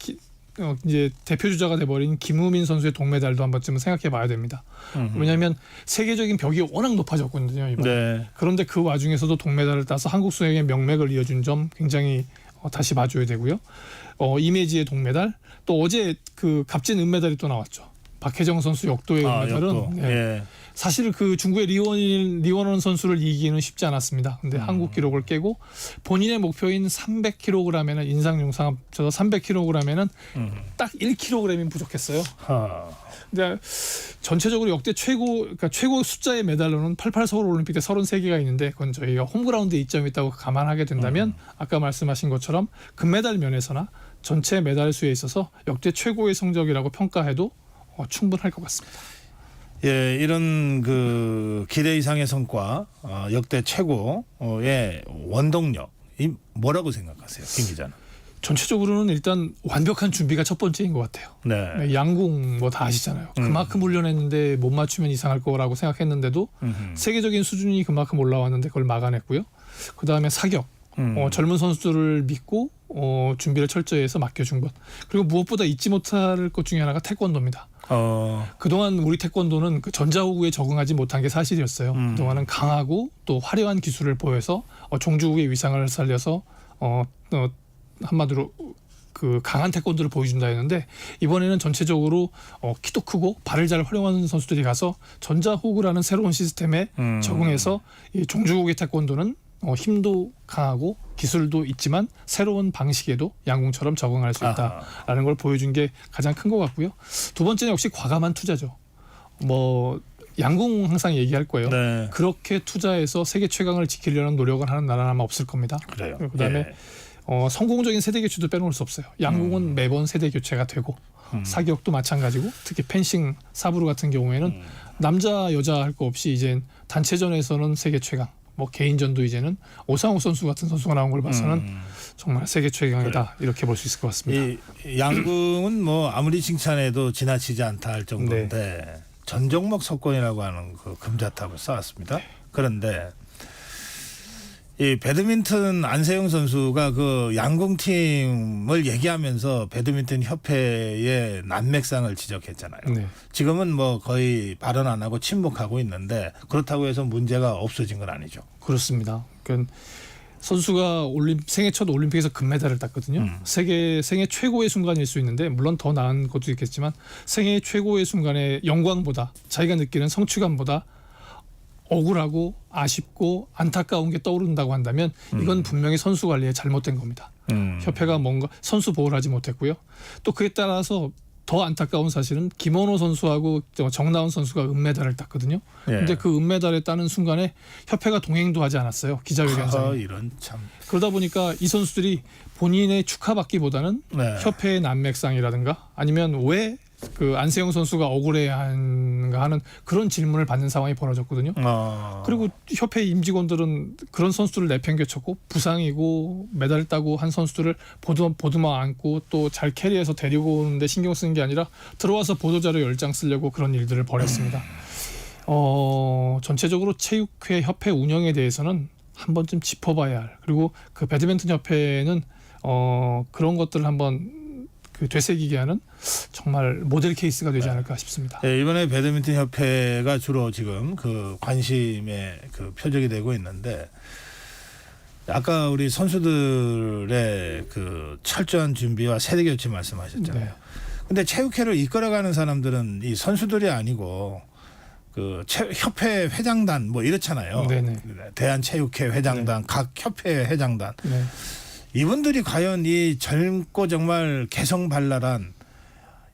이제 대표 주자가 돼버린 김우민 선수의 동메달도 한 번쯤은 생각해봐야 됩니다. 왜냐하면 세계적인 벽이 워낙 높아졌거든요. 이번에. 네. 그런데 그 와중에서도 동메달을 따서 한국 수영의 명맥을 이어준 점 굉장히 다시 봐줘야 되고요. 이매지의 동메달 또 어제 값진 은메달이 또 나왔죠. 박혜정 선수 역도의 은메달은 예. 사실 중국의 리원원 선수를 이기기는 쉽지 않았습니다. 근데 한국 기록을 깨고 본인의 목표인 300kg에는 인상 용상 합쳐서 300kg에는 딱 1kg이 부족했어요. 근데 전체적으로 역대 최고 숫자의 메달로는 88 서울 올림픽 때 33개가 있는데 그건 저희가 홈그라운드에 이점이 있다고 감안하게 된다면 아까 말씀하신 것처럼 금메달 면에서나 전체 메달 수에 있어서 역대 최고의 성적이라고 평가해도 충분할 것 같습니다. 예, 이런 기대 이상의 성과, 역대 최고의 원동력, 뭐라고 생각하세요, 김 기자는? 전체적으로는 일단 완벽한 준비가 첫 번째인 것 같아요. 네. 양궁 다 아시잖아요. 그만큼 훈련했는데 못 맞추면 이상할 거라고 생각했는데도 세계적인 수준이 그만큼 올라왔는데 그걸 막아냈고요. 그다음에 사격. 젊은 선수들을 믿고 준비를 철저히 해서 맡겨준 것. 그리고 무엇보다 잊지 못할 것 중에 하나가 태권도입니다. 그동안 우리 태권도는 전자호구에 적응하지 못한 게 사실이었어요. 그동안은 강하고 또 화려한 기술을 보여서 종주국의 위상을 살려서 한마디로 강한 태권도를 보여준다 했는데 이번에는 전체적으로 키도 크고 발을 잘 활용하는 선수들이 가서 전자호구라는 새로운 시스템에 적응해서 이 종주국의 태권도는 힘도 강하고 기술도 있지만 새로운 방식에도 양궁처럼 적응할 수 있다라는 걸 보여준 게 가장 큰 것 같고요. 두 번째는 역시 과감한 투자죠. 양궁 항상 얘기할 거예요. 네. 그렇게 투자해서 세계 최강을 지키려는 노력을 하는 나라는 아마 없을 겁니다. 그래요. 그다음에 성공적인 세대 교체도 빼놓을 수 없어요. 양궁은 매번 세대 교체가 되고 사격도 마찬가지고 특히 펜싱 사브르 같은 경우에는 남자 여자 할 거 없이 이제 단체전에서는 세계 최강. 개인전도 이제는 오상욱 선수 같은 선수가 나온 걸 봐서는 정말 세계 최강이다 이렇게 볼 수 있을 것 같습니다. 이 양궁은 아무리 칭찬해도 지나치지 않다 할 정도인데 전 종목 석권이라고 하는 금자탑을 쌓았습니다. 그런데 이 배드민턴 안세영 선수가 양궁팀을 얘기하면서 배드민턴 협회의 난맥상을 지적했잖아요. 네. 지금은 거의 발언 안 하고 침묵하고 있는데 그렇다고 해서 문제가 없어진 건 아니죠. 그렇습니다. 그러니까 선수가 생애 첫 올림픽에서 금메달을 땄거든요. 생애 최고의 순간일 수 있는데 물론 더 나은 것도 있겠지만 생애 최고의 순간의 영광보다 자기가 느끼는 성취감보다 억울하고 아쉽고 안타까운 게 떠오른다고 한다면 이건 분명히 선수 관리에 잘못된 겁니다. 협회가 뭔가 선수 보호를 하지 못했고요. 또 그에 따라서 더 안타까운 사실은 김원호 선수하고 정나은 선수가 은메달을 땄거든요. 근데 그 은메달에 따는 순간에 협회가 동행도 하지 않았어요. 기자회견장에. 이런 참. 그러다 보니까 이 선수들이 본인의 축하받기보다는 협회의 난맥상이라든가 아니면 왜 그 안세영 선수가 억울해한가 하는 그런 질문을 받는 상황이 벌어졌거든요. 그리고 협회 임직원들은 그런 선수들을 내팽개쳤고 부상이고 메달 따고 한 선수들을 보드만 안고 또 잘 캐리해서 데리고 오는데 신경 쓰는 게 아니라 들어와서 보도자료 10장 쓰려고 그런 일들을 벌였습니다. 전체적으로 체육회 협회 운영에 대해서는 한 번쯤 짚어봐야 할, 그리고 그 배드민턴 협회는 그런 것들을 한번 그 되새기게 하는 정말 모델 케이스가 되지 않을까 싶습니다. 이번에 배드민턴 협회가 주로 지금 그 관심의 그 표적이 되고 있는데, 아까 우리 선수들의 그 철저한 준비와 세대 교체 말씀하셨잖아요. 근데 체육회를 이끌어가는 사람들은 이 선수들이 아니고 그 협회 회장단 뭐 이렇잖아요. 대한체육회 회장단, 각 협회 회장단. 이분들이 과연 이 젊고 정말 개성발랄한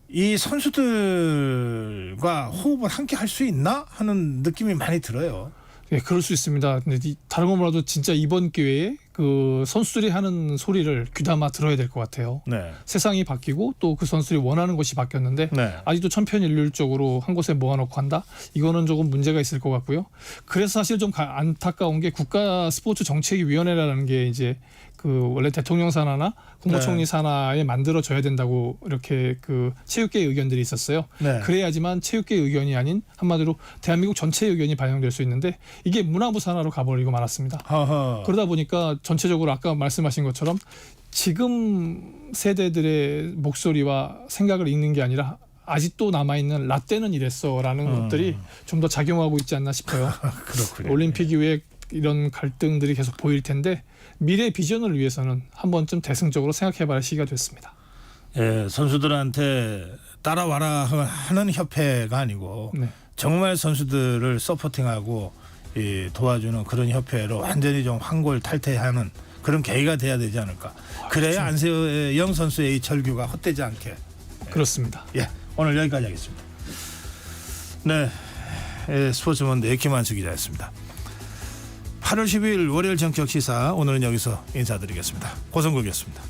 이 선수들과 호흡을 함께 할 수 있나 하는 느낌이 많이 들어요. 네, 그럴 수 있습니다. 근데 다른 거 몰라도 진짜 이번 기회에 그 선수들이 하는 소리를 귀담아 들어야 될 것 같아요. 세상이 바뀌고 또 그 선수들이 원하는 것이 바뀌었는데 아직도 천편일률적으로 한 곳에 모아놓고 한다? 이거는 조금 문제가 있을 것 같고요. 그래서 사실 좀 안타까운 게 국가스포츠정책위원회라는 게 이제 그 원래 대통령 산하나 국무총리 산하에 만들어져야 된다고 이렇게 그 체육계의 의견들이 있었어요. 그래야지만 체육계의 의견이 아닌 한마디로 대한민국 전체의 의견이 반영될 수 있는데 이게 문화부 산하로 가버리고 말았습니다. 그러다 보니까 전체적으로 아까 말씀하신 것처럼 지금 세대들의 목소리와 생각을 읽는 게 아니라 아직도 남아있는 라떼는 이랬어라는 것들이 좀 더 작용하고 있지 않나 싶어요. 그렇군요. 올림픽 이후에 이런 갈등들이 계속 보일 텐데 미래 비전을 위해서는 한 번쯤 대승적으로 생각해봐야 할 시기가 됐습니다. 선수들한테 따라와라 하는 협회가 아니고 정말 선수들을 서포팅하고 도와주는 그런 협회로 완전히 좀 환골탈태하는 그런 계기가 돼야 되지 않을까. 그래야 안세영 선수의 이 절규가 헛되지 않게. 그렇습니다. 오늘 여기까지 하겠습니다. 스포츠먼데이 김한수 기자였습니다. 8월 12일 월요일 정격 시사, 오늘은 여기서 인사드리겠습니다. 고성국이었습니다.